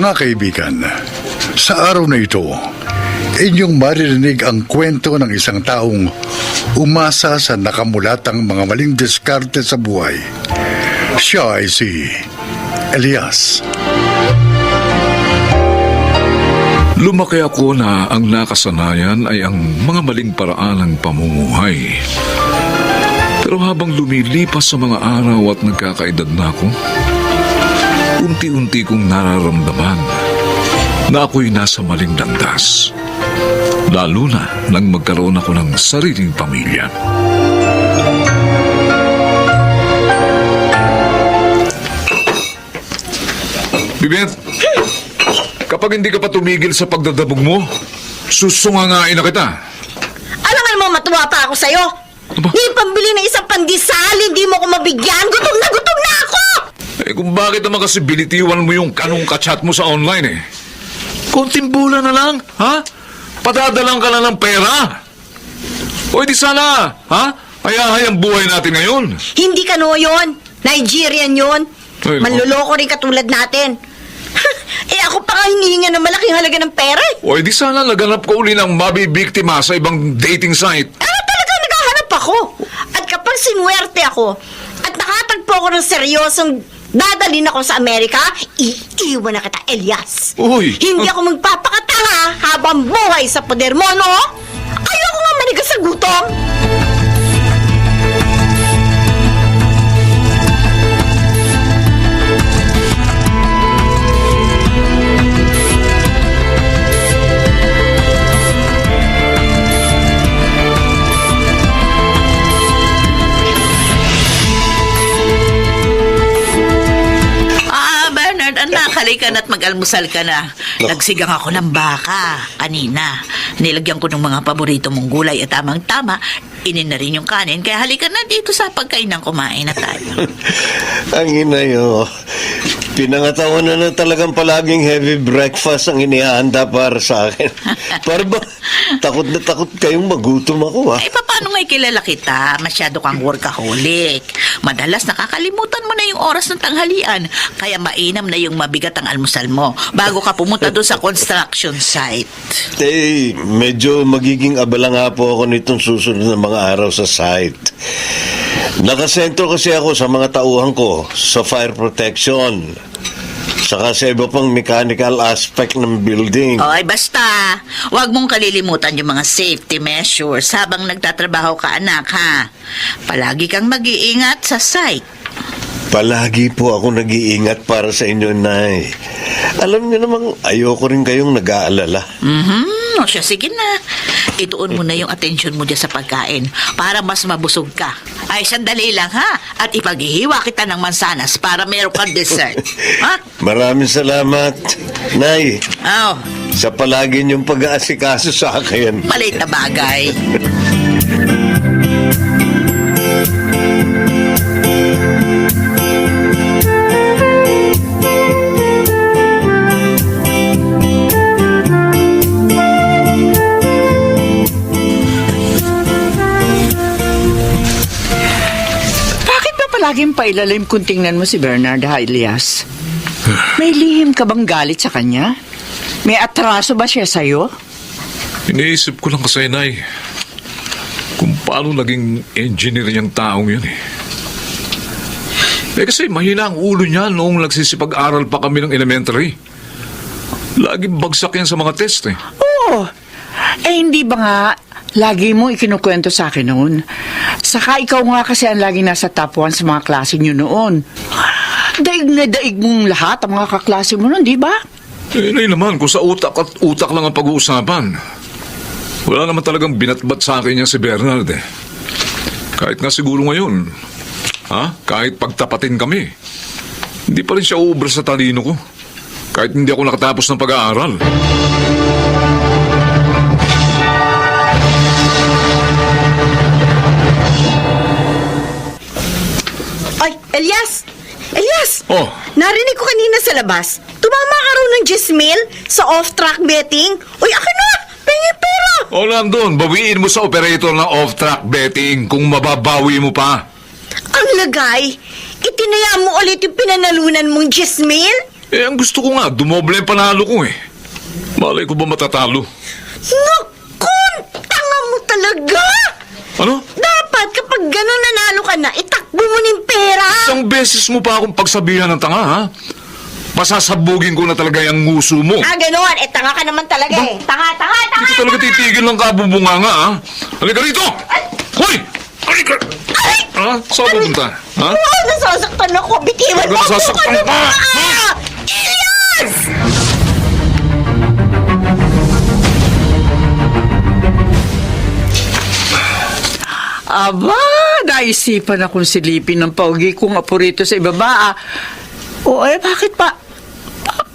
Mga kaibigan, sa araw na ito, inyong maririnig ang kwento ng isang taong umasa sa nakamulatang mga maling diskarte sa buhay. Siya ay si Elias. Lumaki ako na ang nakasanayan ay ang mga maling paraan ng pamumuhay. Pero habang lumilipas sa mga araw at nagkakaedad na ako, unti-unti kong nararamdaman na ako'y nasa maling landas. Lalo na nang magkaroon ako ng sariling pamilya. Bibet, kapag hindi ka pa tumigil sa pagdadabog mo, susungangain na kita. Alangan mo, matuwa pa ako sa'yo. Aba? Di pambili ng isang pandesal, hindi mo ko mabigyan. Gutom na ako! Eh kung bakit naman kasi binitiwan mo yung kanong kachat mo sa online eh? Konting bula na lang, ha? Padadalang ka na ng pera. O di sana, ha? Ayahay ang buhay natin ngayon. Hindi ka no yun. Nigerian yun. Ay, Manloloko rin katulad natin. Eh ako pa nga hinihinga ng malaking halaga ng pera eh. O di sana naganap ko uli ng mabibiktima sa ibang dating site. Talaga naghahanap ako. At kapag sinuwerte ako at nakatagpo ako ng seryosong dadalhin ako sa Amerika, iiwan na kita, Elias. Uy! Hindi ako magpapakatanga habang buhay sa poder mo, no? Ayoko nga manigas sa gutom. Anak, halika na at mag-almusal ka na. Nagsigang ako ng baka kanina. Nilagyan ko ng mga paborito mong gulay at tamang-tama. Inin na rin yung kanin. Kaya halika na dito sa pagkain ng kumain na tayo. Ang inay, oh. Pinangatawan na talagang palaging heavy breakfast ang inihanda para sa akin. Para ba, takot na takot kayong magutom ako, ah. Eh, paano nga kilala kita? Masyado kang workaholic. Madalas nakakalimutan mo na yung oras ng tanghalian. Kaya mainam na yung mabigat ang almusal mo bago ka pumunta doon sa construction site. Eh, medyo magiging abala nga po ako nitong susunod na mga araw sa site. Nakasentro kasi ako sa mga tauhan ko sa fire protection. Saka sa iba pang mechanical aspect ng building. Oy, basta, huwag mong kalilimutan yung mga safety measures habang nagtatrabaho ka, anak, ha? Palagi kang mag-iingat sa site. Palagi po ako nag-iingat para sa inyo, Nay. Alam niyo namang ayoko rin kayong nag-aalala. O siya, sige na. Ituon mo na yung atensyon mo dyan sa pagkain para mas mabusog ka. Ay, sandali lang, ha? At ipaghihiwa kita ng mansanas para meron kang dessert. Ha? Maraming salamat, Nay. Oh, Sa palagi niyong pag-aasikaso sa akin. maliit na bagay. Laging pailalim kung tingnan mo si Bernard, ha, Elias? May lihim ka bang galit sa kanya? May atraso ba siya sa'yo? Iniisip ko lang kasi, Nay, kung paano naging engineer yung taong yun eh. Eh kasi mahina ang ulo niya noong nagsisipag-aral pa kami ng elementary. Laging bagsak yan sa mga test eh. Oo. Eh, hindi ba nga lagi mo ikinukwento sa akin noon? Saka ikaw nga kasi ang lagi nasa top 1 sa mga klase niyo noon. Daig na daig mong lahat ang mga kaklase mo noon, di ba? Eh, Nay naman, kung sa utak at utak lang ang pag-uusapan. Wala naman talagang binatbat sa akin yan si Bernard eh. Kahit nga siguro ngayon, ha? Kahit pagtapatin kami, hindi pa rin siya uubra sa talino ko. Kahit hindi ako nakatapos ng pag-aaral. Ay, Elias! Elias! Oh. Narinig ko kanina sa labas. Tumama ka raw ng Gismil sa off-track betting. Uy, akin na! Pengi pera! O nandun, bawiin mo sa operator ng off-track betting kung mababawi mo pa. Ang lagay, itinaya mo ulit yung pinanalunan mong Gismil? Ang gusto ko nga, dumoble ang panalo ko eh. Malay ko ba matatalo? Naku! Tanga mo talaga! Ano? Dapat kapag gano'n nanalo ka na, itakbo mo ng pera! Isang beses mo pa akong pagsabihan ng tanga, ha? Masasabugin ko na talaga yung nguso mo. Gano'n. Tanga ka naman talaga eh. Tanga! Hindi ko talaga titigil ng kabubunganga, ha? Halika rito! Hoy! Halika! Ha? Saan pupunta? Ha? Oh, nasasaktan ako. Bitiwan mo ako! Nasasaktan ka! Elias! Aba, naisipan akong silipin ng paugi kong apo rito sa ibaba. O bakit pa?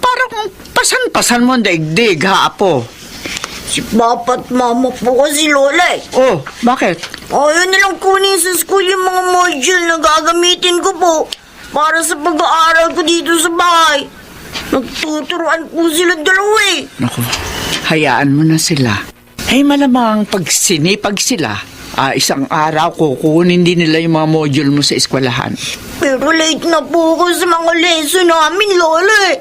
Parang pasan-pasan mo ang daigdig, ha, apo? Si Papa at Mama po kasi Lola eh. Oh, bakit? Ayaw nilang kunin sa school yung mga module na gagamitin ko po para sa pag-aaral ko dito sa bahay. Nagtuturuan po silang dalawa eh. Naku, hayaan mo na sila. Ay malamang pag sinipag sila, isang araw kukunin din nila yung mga module mo sa eskwelahan. Pero late na po ako sa mga lesson namin, Lola eh.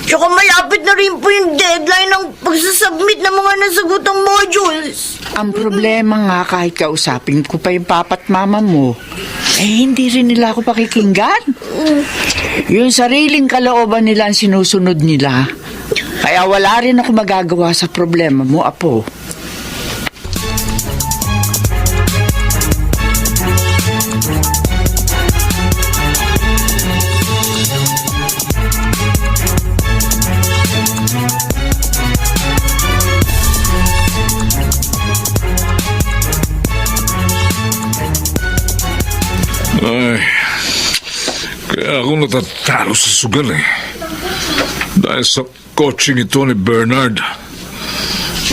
Tsaka malapit na rin po yung deadline ng pagsasubmit ng mga nasagutang modules. Ang problema nga kahit kausapin ko pa yung papa at mama mo, hindi rin nila ako pakikinggan. Yung sariling kalooban nila ang sinusunod nila. Kaya wala rin ako magagawa sa problema mo, apo. Ay, kaya ako natatalo sa sugal eh. Dahil sa coaching ito ni Bernard.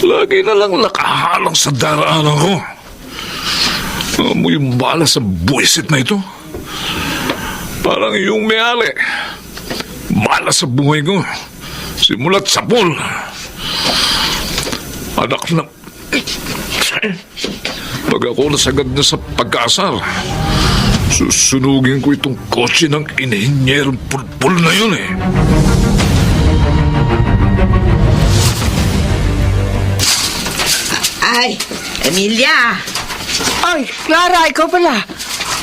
Lagi na lang nakahalang sa daraanan ko. Amoy yung bala sa buwisit na ito. Parang yung may-ali. Bala sa buhay ko. Simulat sa pool. Anak na... Pag ako nasagad na sa pag-aasar, susunugin ko itong kotse ng inihinyerong pulpul na yun eh. Ay, Emilia! Ay, Clara, ikaw pala.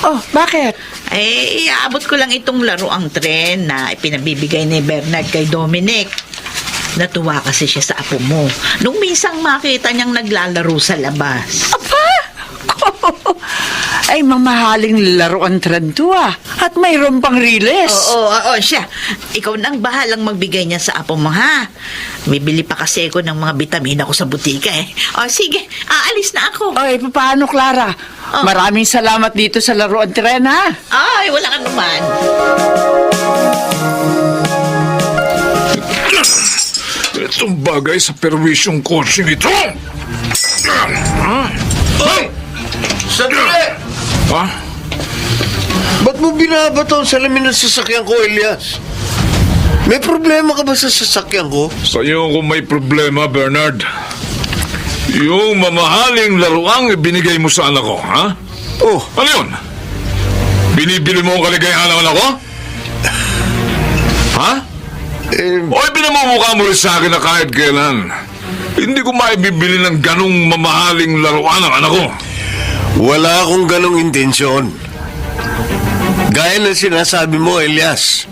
Oh, bakit? Ay, iaabot ko lang itong laruang tren na ipinabibigay ni Bernard kay Dominic. Natuwa kasi siya sa apo mo. Nung minsang makita niyang naglalaro sa labas. Apa? Ay, mamahaling laruan trend to At mayroon pang riles. Oo, siya. Ikaw nang bahalang magbigay niya sa apo mo, ha? Bibili pa kasi ako ng mga bitamina ko sa butika eh. O, sige. Aalis na ako. Ay, paano, Clara? Oh. Maraming salamat dito sa laruan tren, ha? Ay, wala ka naman. Itong bagay sa perwisyong coaching ito. Hoy! Sandali! Ha? Ba't mo binabato ang salamin ng sasakyan ko, Elias? May problema ka ba sa sasakyan ko? Sa'yo kung may problema, Bernard. Yung mamahaling laruang ibinigay mo sa anak ko, ha? Oh, Ano yun? Binibili mo ang kaligayahan ng anak ko? Ha? O pinamumukha mo rin sa akin na kahit kailan hindi ko maibibili ng ganong mamahaling laruan ng anak ko. wala akong ganong intensyon. Gaya ng sinasabi mo, Elias.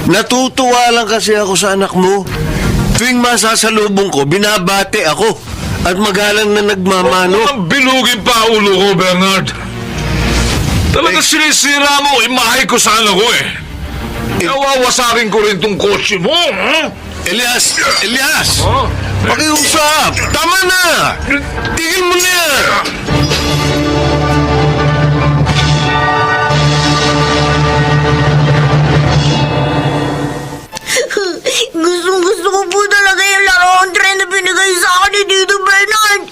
Natutuwa lang kasi ako sa anak mo. Tuwing masasalubong ko, binabate ako. At magalang na nagmamano. Ang binugin pa ulo ko, Bernard. Talaga sinisira mo imahe ko sa anak ko eh. Nawawasakin ko rin tong kotse mo, ha? Elias! Elias! Ha? Pakiusap! Tama na! Tigil mo na yan! Gusto ko po talaga yung laruan tren na binigay sa akin ni Tito Bernard.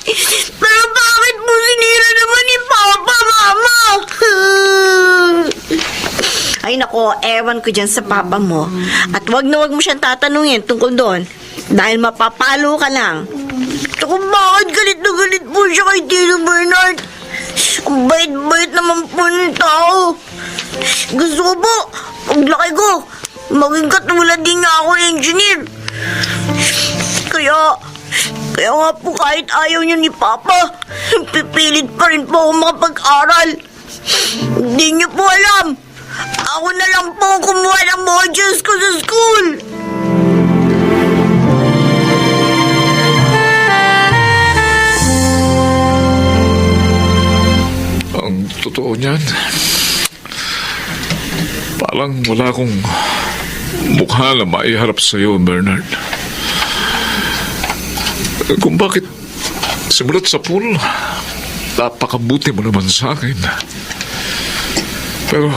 Pero bakit po sinira naman ni Papa, Mama? Ay nako, ewan ko dyan sa papa mo. At wag na wag mo siyang tatanungin tungkol doon. Dahil mapapalo ka lang. Ako bakit galit na galit po siya kay Tito Bernard? Ang bait-bait naman po ng tao. Gusto ko po, paglaki ko, maging katulad din nga ako, engineer. Kaya nga po kahit ayaw niyo ni Papa, pipilit pa rin po ako makapag-aral. Hindi niyo po alam. Ako na lang po ang kumuha ng modules ko sa school. Ang totoo niyan, parang wala akong mukha na maiharap sa iyo, Bernard. Kung bakit simulat sa pool, napakabuti mo naman sa akin. Pero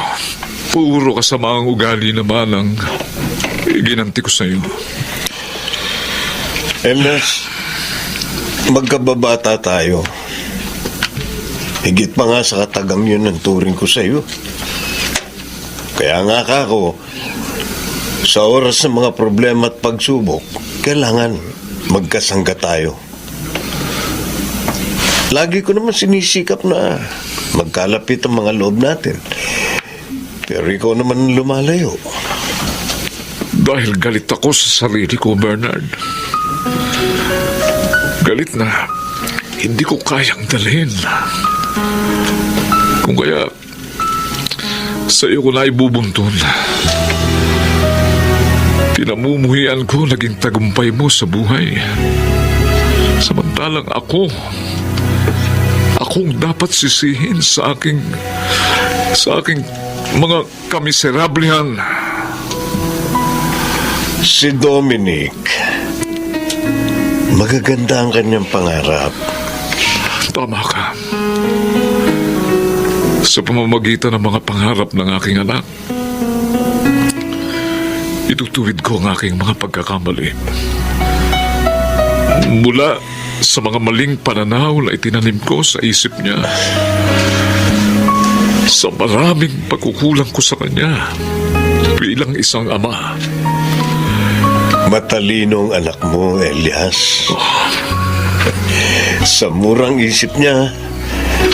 puro kasamaang ugali naman ang ginanti ko sa iyo. Elias, magkababata tayo. Higit pa nga sa katagang yun ang turing ko sa iyo. Kaya nga ako, sa oras ng mga problema at pagsubok, kailangan magkasangga tayo. Lagi ko naman sinisikap na magkalapit ang mga loob natin. Pero ikaw naman lumalayo. Dahil galit ako sa sarili ko, Bernard. Galit na hindi ko kayang dalhin. Kung kaya, sa iyo ko na ibubuntun. Pinamumuhian ko naging tagumpay mo sa buhay. Samantalang akong dapat sisihin sa aking mga kamiserablihan. Si Dominic, magaganda ang kanyang pangarap. Tama ka. Sa pamamagitan ng mga pangarap ng aking anak, itutuwid ko ang aking mga pagkakamali. Mula sa mga maling pananaw na itinanim ko sa isip niya, sa maraming pagkukulang ko sa kanya bilang isang ama. Matalinong anak mo, Elias. Sa murang isip niya,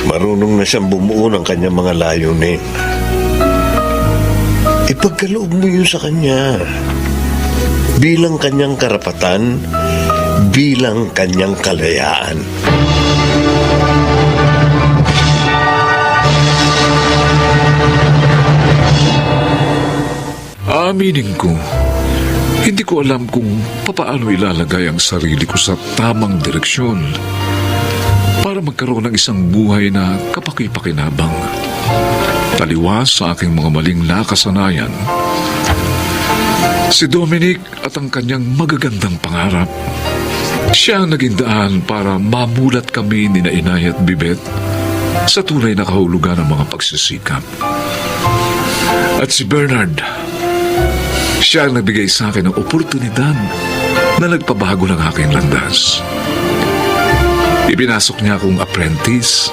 marunong na siyang bumuo ng kanyang mga layunin. Ipagkaloob mo yun sa kanya. Bilang kanyang karapatan, bilang kanyang kalayaan. Aminin ko, hindi ko alam kung papaano ilalagay ang sarili ko sa tamang direksyon para magkaroon ng isang buhay na kapaki-pakinabang. Taliwas sa aking mga maling nakasanayan. Si Dominic at ang kanyang magagandang pangarap, siya ang naging daan para mamulat kami ni Inay at Bibet sa tunay na kahulugan ng mga pagsisikap. At si Bernard, siya ang nagbigay sa akin ng oportunidad na nagpabago ng aking landas. Ipinasok niya akong apprentice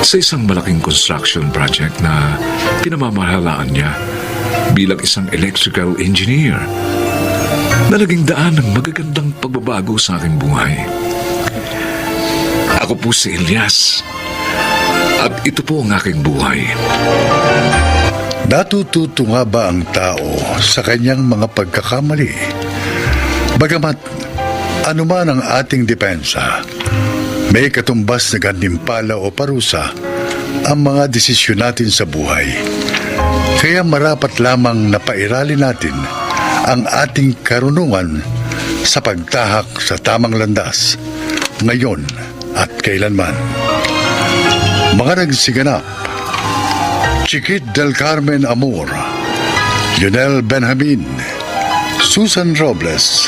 sa isang malaking construction project na pinamamahalaan niya bilang isang electrical engineer na naging daan ng magagandang pagbabago sa aking buhay. Ako po si Elias at ito po ang aking buhay. Natututo nga ba ang tao sa kanyang mga pagkakamali? Bagamat anuman ang ating depensa, may katumbas na gantimpala o parusa ang mga desisyon natin sa buhay. Kaya marapat lamang na pairalin natin ang ating karunungan sa pagtahak sa tamang landas, ngayon at kailanman. Mga nagsiganap: Chiquit del Carmen Amor, Lionel Benjamin, Susan Robles,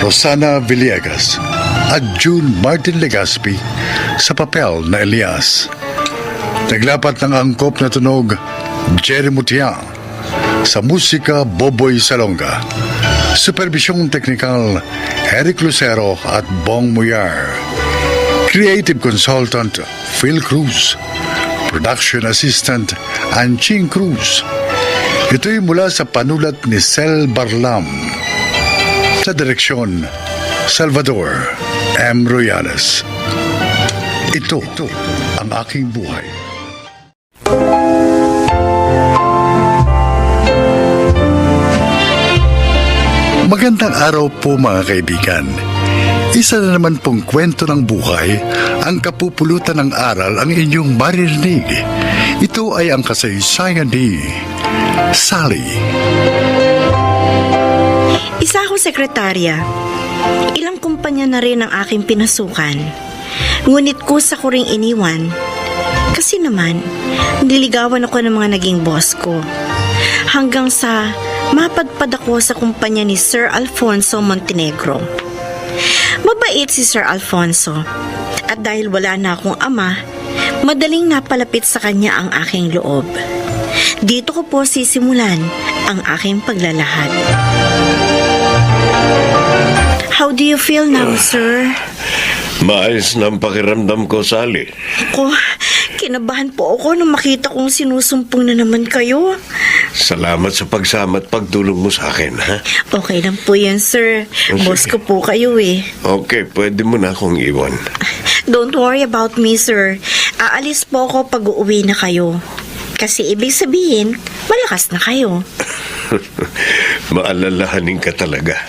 Rosana Villegas at June Martin Legaspi sa papel na Elias. Naglapat ng angkop na tunog Jerry Mutiang, sa musika Boboy Salonga, supervisyong teknikal Eric Lucero at Bong Muyar, creative consultant Phil Cruz, production assistant Anching Cruz. Ito'y mula sa panulat ni Sel Barlam. Sa direksyon, Salvador M. Royales. Ito ang aking buhay. Magandang araw po mga kaibigan. Isa na naman pong kwento ng buhay, ang kapupulutan ng aral ang inyong maririnig. Ito ay ang kasaysayan ni Sally. Isa akong sekretarya. Ilang kumpanya na rin ang aking pinasukan. Ngunit kusa ko ring iniwan. Kasi naman, nililigawan ako ng mga naging boss ko. Hanggang sa mapadpad ako sa kumpanya ni Sir Alfonso Montenegro. Mabait si Sir Alfonso. At dahil wala na akong ama, madaling napalapit sa kanya ang aking loob. Dito ko po sisimulan ang aking paglalahad. How do you feel now, sir? Maayos na ang pakiramdam ko, Sally. Ako, kinabahan po ako nung makita kong sinusumpong na naman kayo. Salamat sa pagsama at pagtulong mo sa akin, ha? Okay lang po yan, sir. Sige. Boss ko po kayo eh. Okay, pwede mo na akong iwan. Don't worry about me, sir. Aalis po ako pag uuwi na kayo. Kasi ibig sabihin, malakas na kayo. Maalalahanin ka talaga.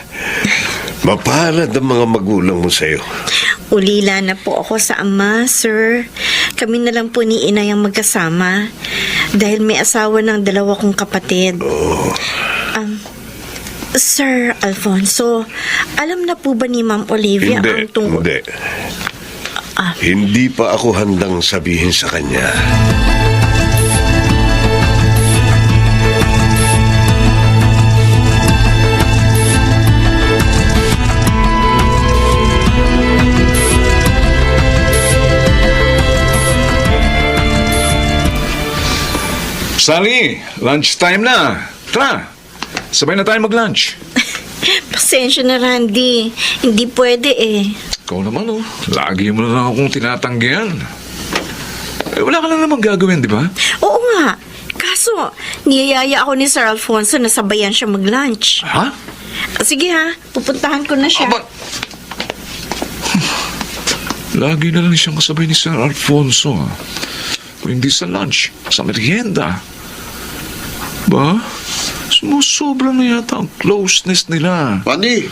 Mapalad ang mga magulang mo sa'yo. Ulila na po ako sa ama, sir. Kami na lang po ni inay ang magkasama. Dahil may asawa ng 2 kong kapatid. Sir Alfonso, alam na po ba ni Ma'am Olivia ang tungkol... Hindi. Hindi pa ako handang sabihin sa kanya. Sally, lunchtime na. Tara, sabay na tayo mag-lunch. Pasensya na, Randy. Hindi pwede eh. Ikaw naman, oh. Lagi mo na lang akong tinatanggihan. Eh, wala ka lang naman gagawin, di ba? Oo nga. Kaso, niyayaya ako ni Sir Alfonso na sabayan siya mag-lunch. Ha? Sige ha, pupuntahan ko na siya. Aba! Lagi na lang siyang kasabay ni Sir Alfonso. Kung hindi sa lunch, sa merienda. Ba? Sumusobra na yata ang closeness nila. Pani,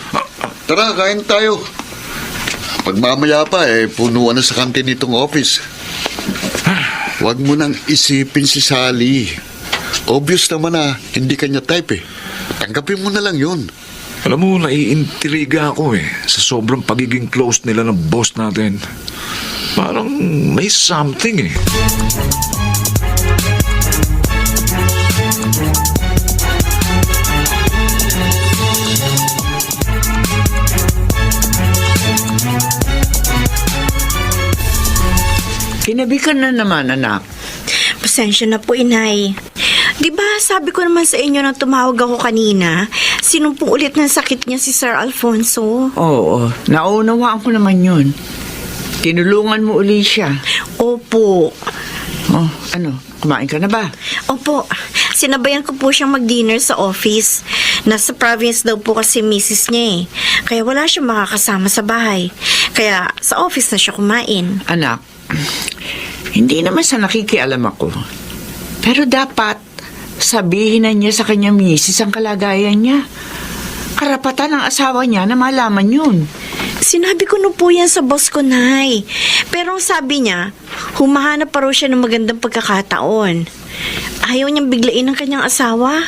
tara, kain tayo. Pagmamaya pa, punuan na sa kantin nitong office. Huwag mo nang isipin si Sally. Obvious naman na hindi kanya type eh. Tanggapin mo na lang yun. Alam mo, naiintriga ako sa sobrang pagiging close nila ng boss natin. Parang may something. Kinabi ka na naman, anak. Pasensya na po, inay. Di ba sabi ko naman sa inyo nang tumawag ako kanina, sinumpong ulit ng sakit niya si Sir Alfonso? Oo, naunawaan ko naman yun. Tinulungan mo uli siya. Opo. Oh, ano, kumain ka na ba? Opo. Sinabayan ko po siyang mag-dinner sa office. Nasa province daw po kasi misis niya eh. Kaya wala siyang makakasama sa bahay. Kaya sa office na siya kumain. Anak, hindi naman sa nakikialam ako. Pero dapat sabihin na niya sa kanyang misis ang kalagayan niya. Karapatan ng asawa niya na malaman yun. Sinabi ko na po yan sa boss ko, Nay. Pero ang sabi niya, humahanap pa raw siya ng magandang pagkakataon. Ayaw niyang biglain ng kanyang asawa.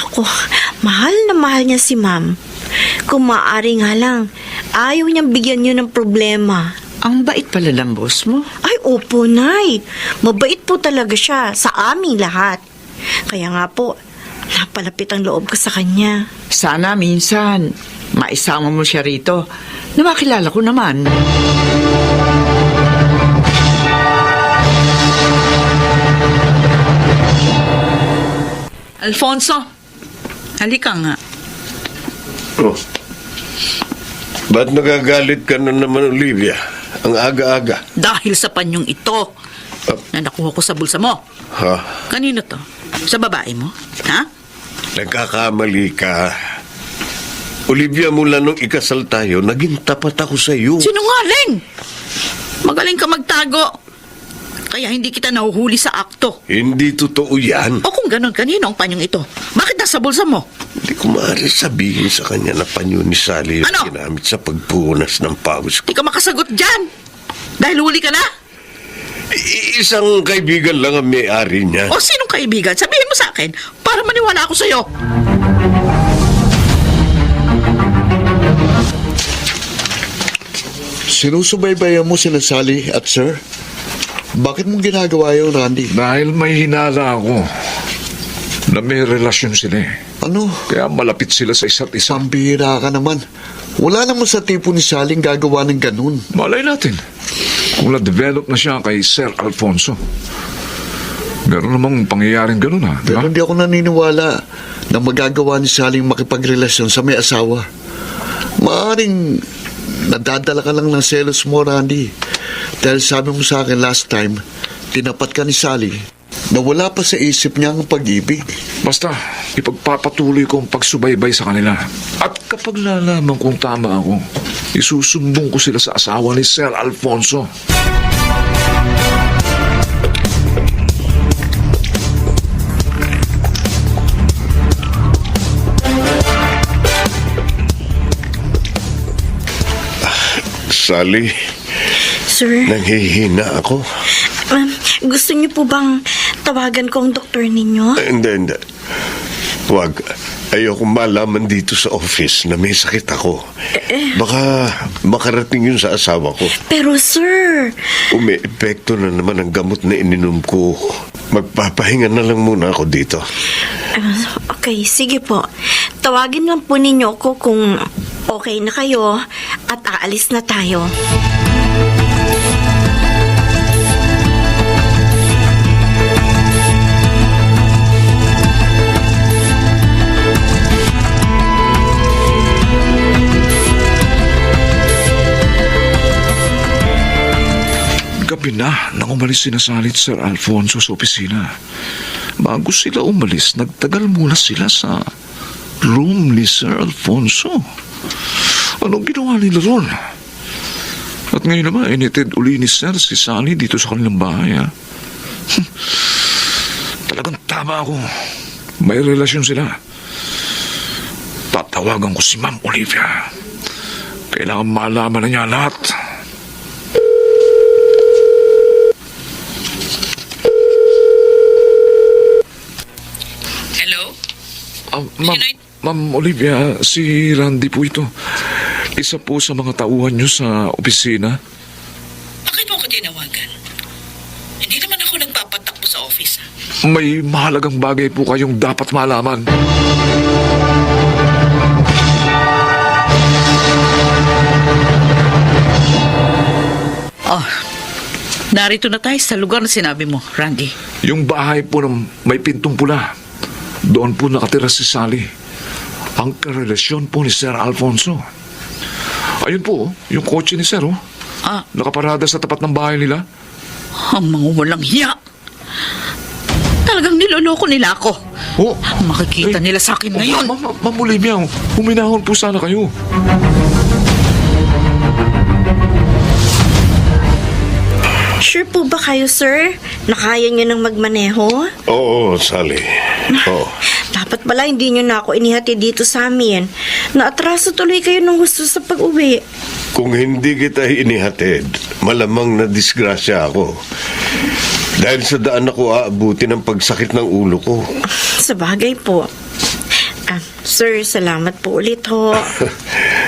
Ako, mahal na mahal niya si Ma'am. Kung maaari nga lang, ayaw niyang bigyan niyo ng problema. Ang bait pala ng boss mo. Ay, opo, Nay. Mabait po talaga siya sa aming lahat. Kaya nga po, napalapit ang loob ko sa kanya. Sana minsan, maisama mo siya rito na makilala ko naman. Alfonso, halika nga. Oh. Ba't nagagalit ka na naman, Olivia? Ang aga-aga. Dahil sa panyong ito na nakuha ko sa bulsa mo. Ha? Kanino to? Sa babae mo? Ha? Nagkakamali ka. Olivia, mula nung ikasal tayo, naging tapat ako sa iyo. Sinungaling! Magaling ka magtago. kaya hindi kita nahuhuli sa akto. Hindi totoo yan. O kung ganon, kanino ang panyong ito? Bakit nasa bulsa mo? Hindi ko maaari sabihin sa kanya na panyo ni Sally yung Ano? ginamit sa pagpunas ng pawis ko. Di ka makasagot dyan. Dahil huli ka na? Isang kaibigan lang ang may-ari niya. O sinong kaibigan? Sabihin mo sa akin para maniwala ako sa'yo. Sinusubaybayan mo sila Sally at Sir? Bakit mong ginagawa yun, Randy? Dahil may hinala ako na may relasyon sila eh. Ano? Kaya malapit sila sa isa't isa. Pambihira ka naman. Wala naman sa tipo ni Sally ang gagawa ng ganun. Malay natin kung na-develop na siya kay Sir Alfonso. Meron namang pangyayaring ganun ha, di ba? Pero hindi ako naniniwala na magagawa ni Sally ang makipagrelasyon sa may asawa. Maaring nadadala ka lang ng selos mo, Randy. Dahil sabi mo sa akin last time, tinapat ka ni Sally na wala pa sa isip niya ang pag-ibig. Basta, ipagpapatuloy ko ang pagsubaybay sa kanila. At kapag lalaman kong tama ako, isusumbong ko sila sa asawa ni Sir Alfonso. Sally, Sir, nanghihina ako. gusto niyo po bang tawagan ko ang doktor ninyo? Hindi. Huwag. Ayoko malaman dito sa office na may sakit ako. Baka makarating yun sa asawa ko. Pero sir, Umi-epekto na naman ang gamot na ininom ko. Magpapahinga na lang muna ako dito. okay, sige po. Tawagin lang po ninyo ako kung okay na kayo at aalis na tayo. Gabi na nang umalis sina Sally at Sir Alfonso sa opisina. Bago sila umalis, nagtagal muna sila sa room ni Sir Alfonso. Anong ginawa nila ron? At ngayon naman, initid uli ni Sir si Sally dito sa kanilang bahay. Ha? Talagang tama ako. May relasyon sila. Tatawagan ko si Ma'am Olivia. Kailangan malaman na niya lahat. Hello? Ma'am Olivia, si Randy po ito. Isa po sa mga tauhan niyo sa opisina. Bakit mo ako tinawagan? Hindi naman ako nagpapatakbo sa office. May mahalagang bagay po kayong dapat malaman. Oh, narito na tayo sa lugar na sinabi mo, Randy. Yung bahay po ng may pintong pula. Doon po nakatira si Sally. Ang karelasyon po ni Sir Alfonso. Ayun po, yung kotse ni Sir, oh. Ah, Nakaparada sa tapat ng bahay nila. ang mga walang hiya. Talagang niloloko nila ako. Oh, Makikita nila sa akin ngayon. Ma'am Olivia, huminahon po sana kayo. Sure po ba kayo, sir? Nakaya niyo nang magmaneho? Oo, Sally. Oo. Dapat pala hindi niyo na ako inihati dito sa amin. Naatraso tuloy kayo ng gusto sa pag-uwi. Kung hindi kita inihatid, malamang na disgrasya ako. Dahil sa daan ako aabuti ng pagsakit ng ulo ko. Sa bagay po. Sir, salamat po ulit ho.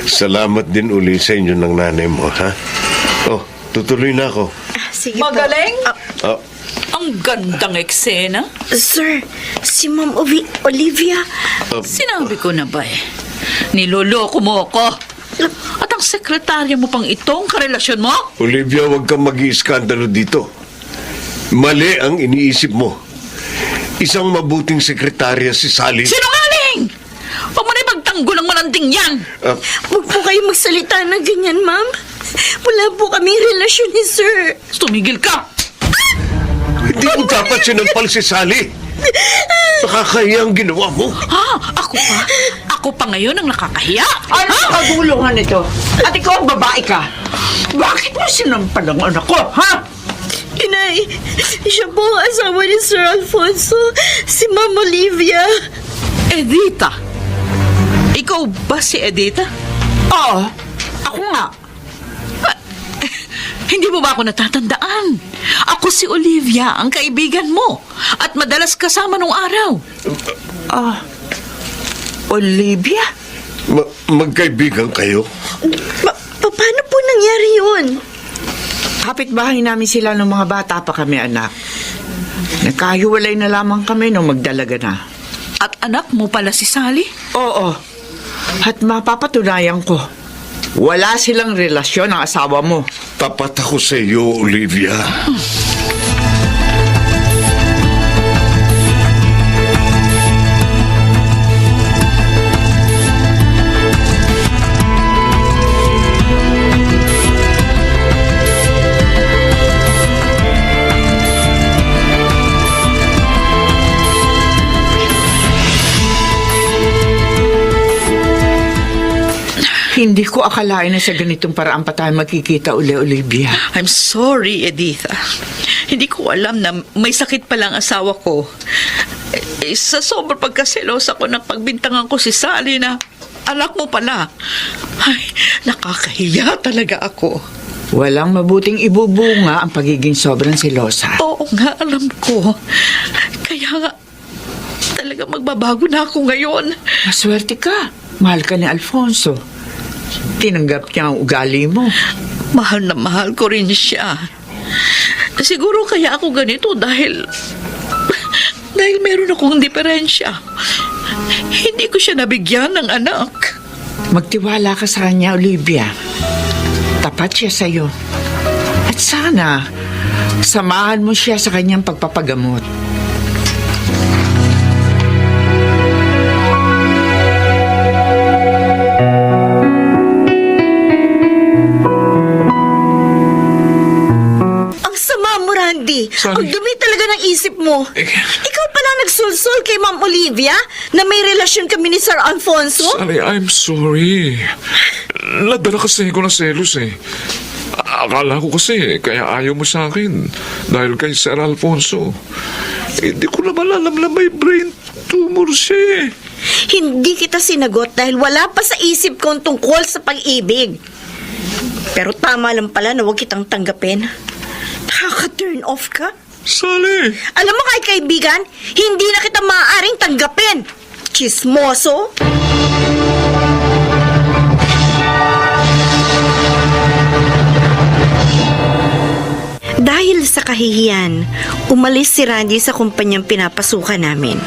Salamat din uli sa inyo ng nanay mo, ha? Oh, tutuloy na ako. Sige Magaling? po. Oh, Ang gandang eksena. Sir, si Ma'am Olivia. Sinabi ko na ba eh. Niloloko mo ako. At ang sekretarya mo pang itong karelasyon mo? Olivia, huwag kang mag-iiskandalo dito. Mali ang iniisip mo. Isang mabuting sekretarya si Sally. Sinungaling! Huwag mo na ipagtanggol ang malanding yan! Huwag po kayo magsalita ng ganyan, ma'am. Wala po kaming relasyon ni Sir. Tumigil ka! Hindi mo dapat sinampal si Sally. Nakakahiya ang ginawa mo. Ha? Ako pa? Ako pa ngayon ang nakakahiya? Ano ang kagulungan nito? At ikaw ang babae ka. Bakit mo sinampal ang anak ko, ha? Inay, siya po ang asawa ni Sir Alfonso, si Ma'am Olivia. Edita? Ikaw ba si Edita? Oo, ako nga. Hindi mo ba ako natatandaan? Ako si Olivia, ang kaibigan mo. At madalas kasama nung araw. Olivia? Magkaibigan kayo? Paano po nangyari yun? Kapitbahay namin sila nung mga bata pa kami, anak. Nagkahiwalay na lamang kami nung magdalaga na. At anak mo pala si Sally? Oo. At mapapatunayan ko, wala silang relasyon ng asawa mo. Tapat ako sa iyo, Olivia. Hindi ko akalain na sa ganitong paraan pa tayo magkikita uli, Olivia. I'm sorry, Editha. Hindi ko alam na may sakit pala ang asawa ko. Sa sobrang pagkaselosa ko ng pagbintangan ko si Sally na anak mo pala. Ay, nakakahiya talaga ako. Walang mabuting ibubunga ang pagiging sobrang selosa. Oo nga, alam ko. Kaya nga, talaga magbabago na ako ngayon. Maswerte ka. Mahal ka ni Alfonso. Tinanggap niya ang ugali mo. Mahal na mahal ko rin siya. Siguro kaya ako ganito dahil meron akong diferensya. Hindi ko siya nabigyan ng anak. Magtiwala ka sa kanya, Olivia. Tapat siya sa'yo. At sana, samahan mo siya sa kanyang pagpapagamot. Randy, Sorry. ang dumi talaga ng isip mo. Ikaw pala nagsulsul kay Ma'am Olivia na may relasyon kami ni Sir Alfonso? Sally, I'm sorry. Nadala kasi ko na selos eh. Akala ko kasi kaya ayaw mo sa akin dahil kay Sir Alfonso. Hindi ko naman alam na may brain tumor siya eh. Hindi kita sinagot dahil wala pa sa isip ko ang tungkol sa pag-ibig. Pero tama lang pala na huwag kitang tanggapin. Nakaka-turn off ka? Sally! Alam mo kahit kaibigan, hindi na kita maaaring tanggapin. Chismoso. Dahil sa kahihiyan, umalis si Randy sa kumpanyang pinapasukan namin.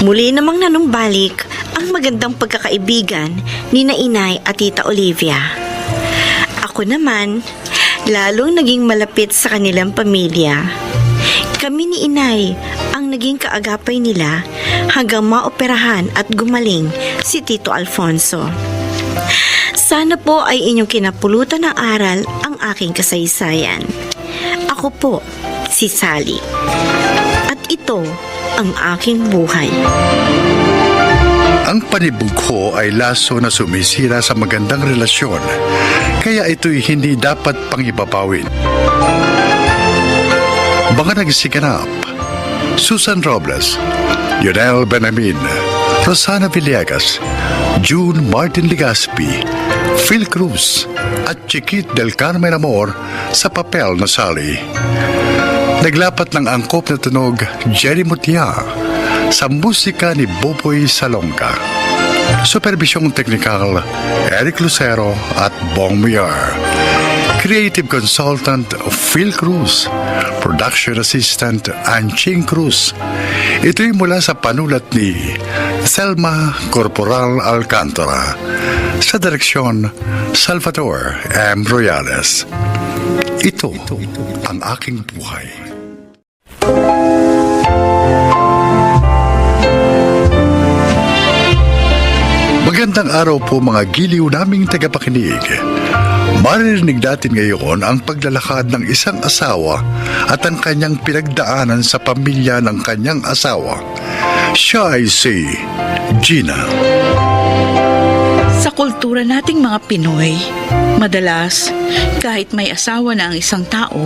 Muli namang nanumbalik ang magandang pagkakaibigan ni na Inay at Tita Olivia. Ako naman, lalong naging malapit sa kanilang pamilya. Kami ni Inay ang naging kaagapay nila hanggang maoperahan at gumaling si Tito Alfonso. Sana po ay inyong kinapulutan ng aral ang aking kasaysayan. Ako po, si Sally. At ito ang aking buhay. Ang panibug ko ay laso na sumisira sa magandang relasyon, kaya ito'y hindi dapat pangipapawin. Mga nagsiganap: Susan Robles, Yonel Benamin, Rosana Villegas, June Martin Legaspi, Phil Cruz, at Chiquit del Carmen Amor sa papel na Sally. Naglapat ng angkop na tunog Jerry Mutia sa musika ni Boboy Salonga. Supervisyong teknikal Eric Lucero at Bong Mier. Creative Consultant Phil Cruz. Production Assistant Anching Cruz. Ito'y mula sa panulat ni Selma Corporal Alcantara. Sa direksyon Salvador M. Royales. Ito ang aking buhay. Magandang araw po mga giliw naming tagapakinig. Maririnig natin ngayon ang paglalakad ng isang asawa at ang kanyang pinagdaanan sa pamilya ng kanyang asawa. Siya ay si Gina. Sa kultura nating mga Pinoy, madalas, kahit may asawa na ang isang tao,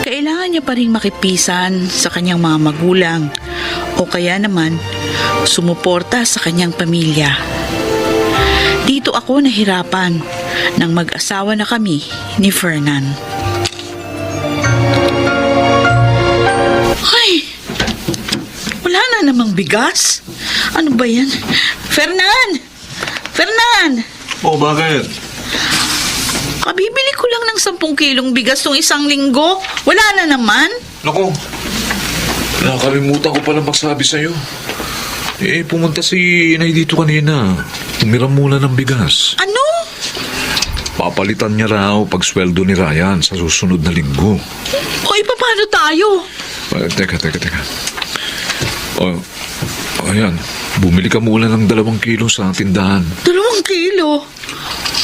kailangan niya pa rin makipisan sa kanyang mga magulang o kaya naman sumuporta sa kanyang pamilya. Dito ako nahirapan nang mag-asawa na kami ni Fernan. Ay! Wala na namang bigas. Ano ba yan? Fernan! Fernan! Oh, bakit? Kabibili ko lang ng 10 kilong bigas tong isang linggo. Wala na naman. Naku, nakalimutan ko pala magsabi sa'yo. Pumunta si inay dito kanina. Umiram muna ng bigas. Ano? Papalitan niya raw pag sweldo ni Ryan sa susunod na linggo. O, paano tayo? Teka. Ayan. Bumili ka muna ng 2 kilo sa tindahan. 2 kilo?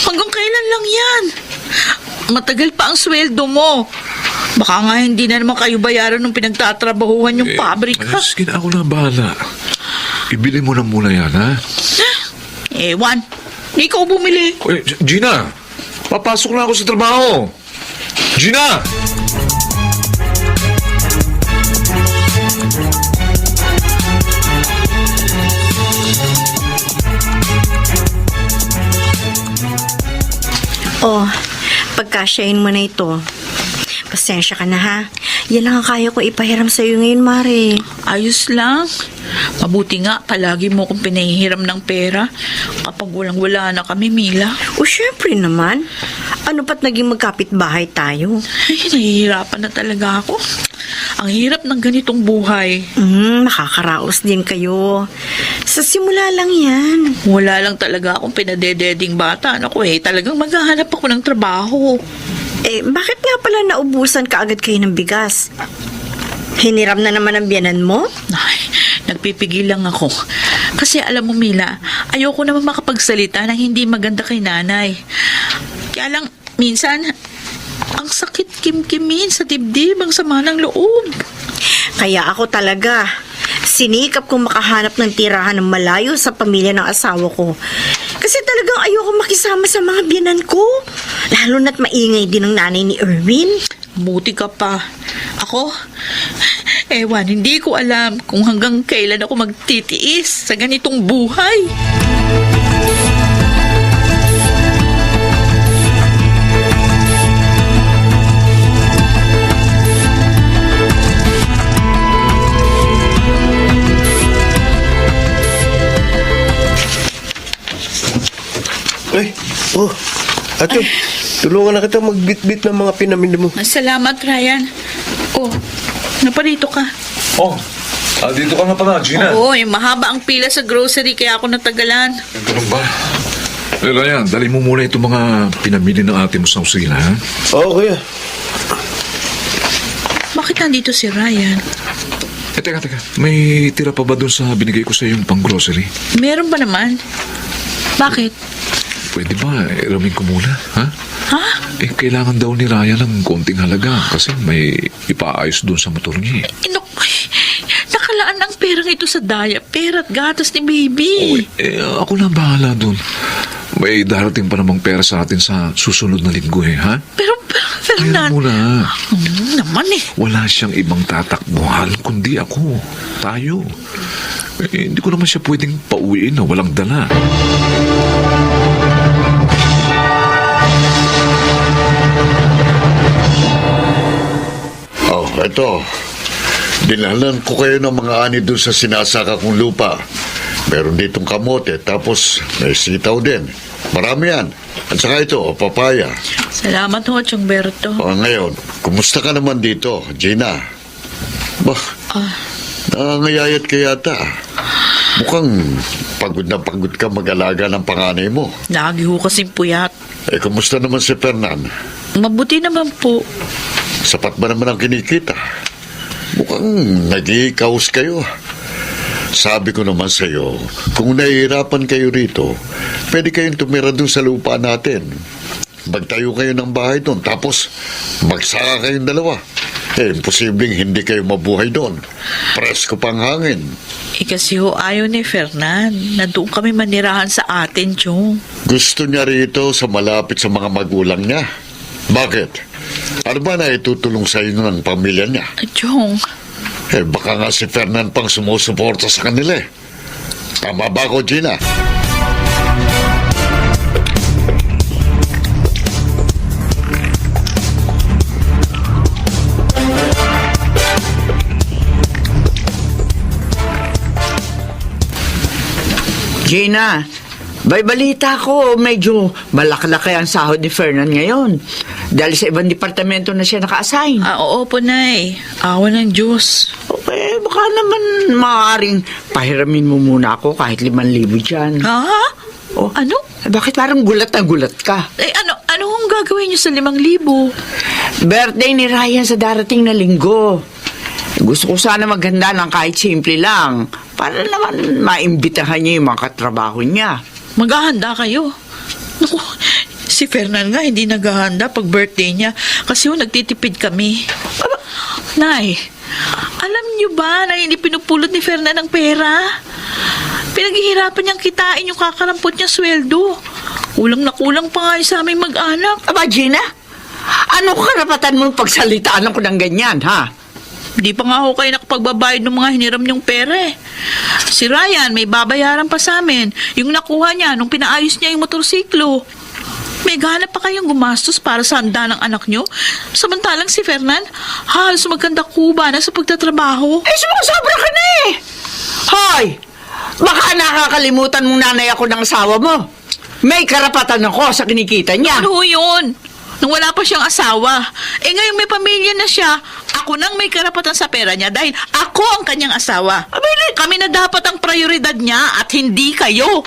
Hanggang kailan lang yan? Matagal pa ang sweldo mo. Baka nga hindi na naman kayo bayaran ng pinagtatrabahuhan yung pabrika. Sige na, ako na bahala. Ibili mo na muna yan, ha? Ewan, di ikaw bumili. Gina! Papasok na ako sa trabaho! Gina! Oh, pagkasyahin mo na ito. Pasensya ka na ha. Yan lang ang kaya ko ipahiram sa'yo ngayon, Mare. Ayos lang. Mabuti nga, palagi mo kong pinahihiram ng pera kapag walang-wala na kami, Mila. O syempre naman. Ano pa't naging magkapit-bahay tayo? Ay, nahihirapan na talaga ako. Ang hirap ng ganitong buhay. Makakaraos din kayo. Sa simula lang yan. Wala lang talaga akong pinadededing bata. Naku talagang maghahanap ako ng trabaho. Bakit nga pala naubusan ka agad kayo ng bigas? Hiniram na naman ang biyanan mo? Ay, nagpipigil lang ako. Kasi alam mo, Mila, ayoko naman makapagsalita ng hindi maganda kay nanay. Kaya lang, minsan, ang sakit kimkimin sa dibdib, ang sama ng loob. Kaya ako talaga, sinikap kong makahanap ng tirahan ng malayo sa pamilya ng asawa ko. Kasi talagang ayoko makisama sa mga biyanan ko. Lalo na't maingay din ang nanay ni Erwin. Buti ka pa. Ako, ewan, hindi ko alam kung hanggang kailan ako magtitiis sa ganitong buhay. Ate, tulungan na kita magbitbit ng mga pinamili mo. Salamat, Ryan. Oh, naparito ka. Oh, dito ka na pala, Gina. Oo, mahaba ang pila sa grocery kaya ako natagalan. Ganun ba? Ryan, dali mo muna itong mga pinamili ng ate mo sa usina, ha? Oo, kuya. Bakit nandito si Ryan? Teka. May tira pa ba doon sa binigay ko sa yung pang-grocery? Meron ba naman? Bakit? Pwede ba? Iramin ko muna, ha? Ha? Kailangan daw ni Ryan ng konting halaga kasi may ipaayos doon sa motor niya. Nakalaan ang perang ito sa diaper at gatas ni baby. Ako na bahala doon. May darating pa namang pera sa atin sa susunod na linggo, ha? Pero Kaya muna. Naman Wala siyang ibang tatakbuhan kundi ako. Tayo. Hindi ko naman siya pwedeng pauwiin na walang dala. Ito, dinalan ko kayo ng mga ani doon sa sinasaka kong lupa. Meron ditong kamote, tapos may sitaw din. Marami yan. At saka ito, papaya. Salamat ho, Chongberto. Ngayon, kumusta ka naman dito, Gina? Bah, nangangayayat ka yata. Mukhang pagod na pagod ka mag-alaga ng panganay mo. Lagi ho kasing puyat. Kumusta naman si Fernan? Mabuti naman po. Sapat ba naman ang kinikita? Mukhang nag-i-kaos kayo. Sabi ko naman sa iyo, kung nahihirapan kayo rito, pwede kayong tumira doon sa lupa natin. Magtayo kayo ng bahay doon, tapos magsaka kayong dalawa. Imposibleng hindi kayo mabuhay doon. Presko pang hangin. Kasi ho, ayaw ni Fernan na doon kami manirahan sa atin, Chong. Gusto niya rito sa malapit sa mga magulang niya. Bakit? Ano ba na itutulong sa inyo ng pamilya niya? Chong, Baka nga si Fernan pang sumusuporta sa kanila eh. Tama ba ako, Gina? Gina, may balita ko, medyo malakalaki ang sahod ni Fernan ngayon. Dahil sa ibang departamento na siya naka-assign. oo po, Nay. Awa ng Diyos. Okay, baka naman maaaring pahiramin mo muna ako kahit 5,000 dyan. Ha? Oh. Ano? Bakit parang gulat na gulat ka? Ano hong gagawin niyo sa 5,000? Birthday ni Ryan sa darating na linggo. Gusto ko sana maghanda ng kahit simple lang. Para naman maimbitahan niya yung mga katrabaho niya. Maghahanda kayo. Naku, si Fernan nga hindi naghahanda pag birthday niya kasi nagtitipid kami. Nay, alam niyo ba na hindi pinupulot ni Fernan ang pera? Pinaghihirapan niyang kitain yung kakarampot niyang sweldo. Kulang na kulang pa nga sa aming mag-anak. Aba, Gina, ano karapatan mo pagsalitaan ako ng ganyan, ha? Di pa nga ako kayo nakapagbabayad ng mga hiniram niyong pera eh. Si Ryan, may babayaran pa sa amin. Yung nakuha niya nung pinaayos niya yung motorsiklo. May gana pa kayong gumastos para sa handa ng anak niyo. Samantalang si Fernan, halos magkanda kuba na sa pagtatrabaho. Eh, sumasobra ka na eh! Hoy! Baka nakakalimutan mong nanay ako ng asawa mo. May karapatan ako sa kinikita niya. Ano yun? Nung wala pa siyang asawa. Eh ngayong may pamilya na siya, ako nang may karapatan sa pera niya dahil ako ang kanyang asawa. Kami na dapat ang prioridad niya at hindi kayo.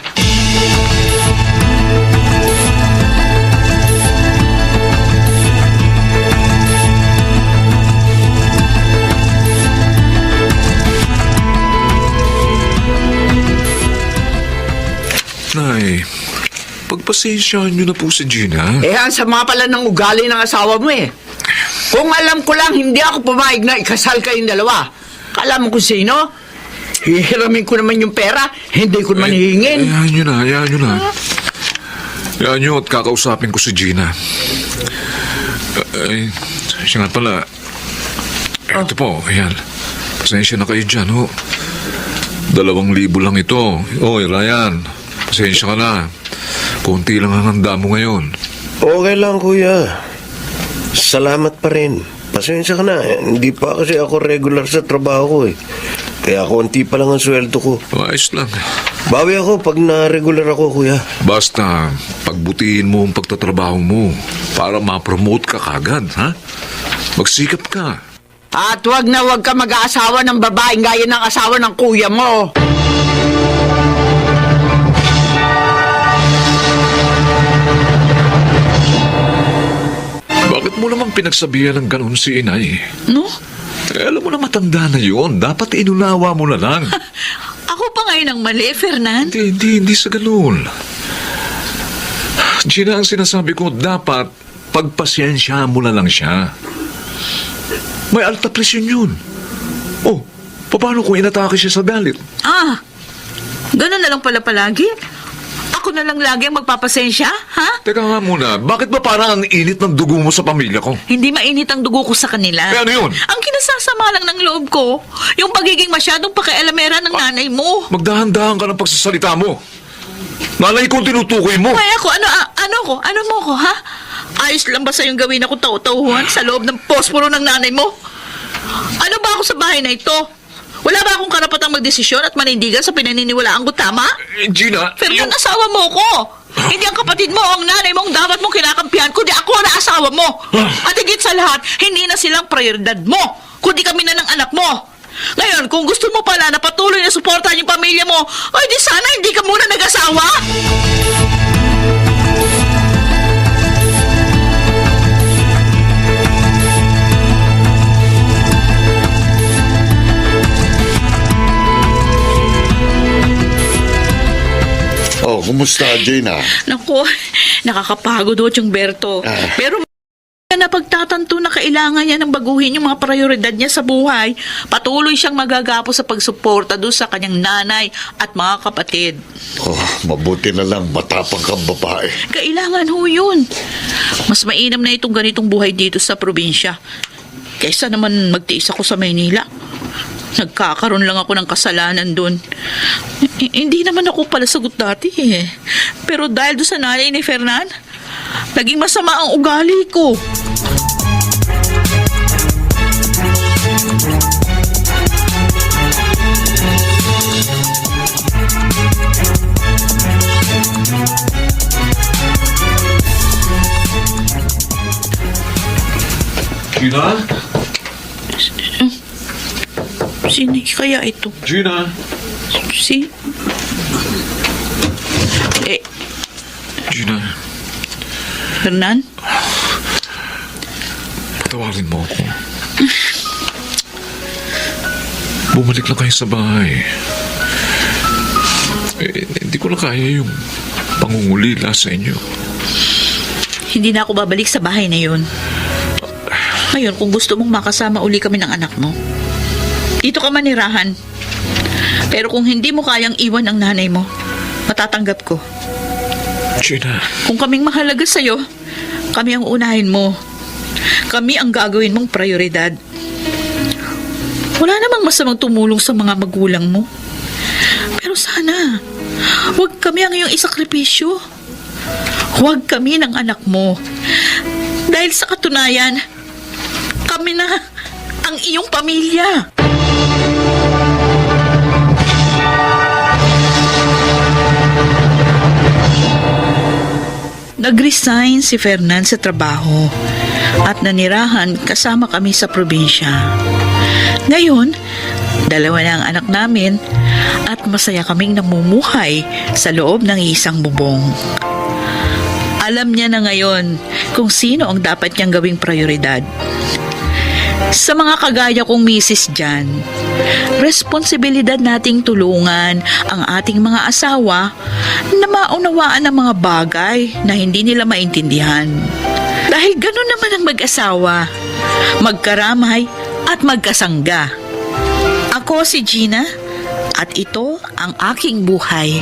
Nay, pagpasensyahan niyo na po si Gina. Eh, ang sama pala ng ugali ng asawa mo eh. Kung alam ko lang, hindi ako pumayag na ikasal kayong dalawa. Kala mo kung sino? Hihiramin ko naman yung pera, hindi ko naman hihingin. Hayaan niyo na, hayaan niyo na. Hayaan niyo at kakausapin ko si Gina. Siya nga pala. Ito po, ayan. Pasensya na kayo dyan, ho. 2,000 lang ito. Oy, Ryan, pasensya ka na. Konti lang ang handa mo ngayon. Okay lang, kuya. Salamat pa rin. Pasensya ka na. Hindi pa kasi ako regular sa trabaho ko eh. Kaya konti pa lang ang sweldo ko. Ayos lang. Bawi ako pag na-regular ako, kuya. Basta, pagbutihin mo ang pagtatrabaho mo para ma-promote ka kagad, ha? Magsikap ka. At wag na wag ka mag-aasawa ng babaeng gaya ng asawa ng kuya mo. Bakit mo naman pinagsabihan ng ganun si inay? No? Alam mo na matanda na yun. Dapat inunawa mo na lang. Ako pa ngayon ang mali, Fernan. Hindi sa ganun. Gina, ang sinasabi ko, dapat pagpasensya mo na lang siya. May alta presyon yun. Oh, paano kung inatake siya sa galit? Ganun na lang pala palagi? Ako na lang lagi ang magpapasensya, ha? Teka nga muna, bakit ba parang ang init ng dugo mo sa pamilya ko? Hindi mainit ang dugo ko sa kanila. Eh, ano yun? Ang kinasasama lang ng loob ko, yung pagiging masyadong pakialamera ng nanay mo. Magdahan-dahan ka ng pagsasalita mo. Nanay kong tinutukoy mo. Ay ako, ano mo ko, ha? Ayos lang ba sa'yong gawin ako tau-tauhan sa loob ng posporo ng nanay mo? Ano ba ako sa bahay na ito? Wala ba akong karapatang magdesisyon at manindigan sa pinaniniwalaan ko tama? Gina, Fernan, asawa mo ko! Hindi ang kapatid mo, ang nanay mo, ang dapat mong kinakampihan, kundi ako na asawa mo! At higit sa lahat, hindi na silang prioridad mo, kundi kami na ng anak mo! Ngayon, kung gusto mo pala na patuloy na suportahan yung pamilya mo, ay di sana hindi ka muna nag-asawa! Kumusta, Gina? Naku, nakakapagod ho, Tiyong Berto. Pero na napagtatanto na kailangan niya ng baguhin yung mga prioridad niya sa buhay, patuloy siyang magagapo sa pagsuporta doon sa kanyang nanay at mga kapatid. Oh, mabuti na lang matapang kang babae. Kailangan ho yun. Mas mainam na itong ganitong buhay dito sa probinsya kaysa naman magtiis ako sa Maynila. Nagkakaroon lang ako ng kasalanan doon. Hindi naman ako pala sagot dati eh. Pero dahil doon sa nanay ni Fernan, naging masama ang ugali ko. Gina? Sino kaya ito? Gina? Si? Gina, Fernan? patawarin mo ako. Bumalik lang kayo sa bahay. Hindi ko na kaya yung pangungulila sa inyo. Hindi na ako babalik sa bahay na yun. Ngayon, kung gusto mong makasama uli kami ng anak mo, dito ka manirahan. Pero kung hindi mo kayang iwan ang nanay mo, matatanggap ko. Gina, Kung kaming mahalaga sa'yo, kami ang unahin mo. Kami ang gagawin mong prioridad. Wala namang masamang tumulong sa mga magulang mo. Pero sana, huwag kami ang iyong isakripisyo. Huwag kami ng anak mo. Dahil sa katunayan, kami na ang iyong pamilya. Nag-resign si Fernan sa trabaho at nanirahan kasama kami sa probinsya. Ngayon, dalawa na ang anak namin at masaya kaming namumuhay sa loob ng isang bubong. Alam niya na ngayon kung sino ang dapat niyang gawing prioridad. Sa mga kagaya kong misis dyan, responsibilidad nating tulungan ang ating mga asawa na maunawaan ang mga bagay na hindi nila maintindihan. Dahil gano'n naman ang mag-asawa, magkaramay at magkasangga. Ako si Gina at ito ang aking buhay.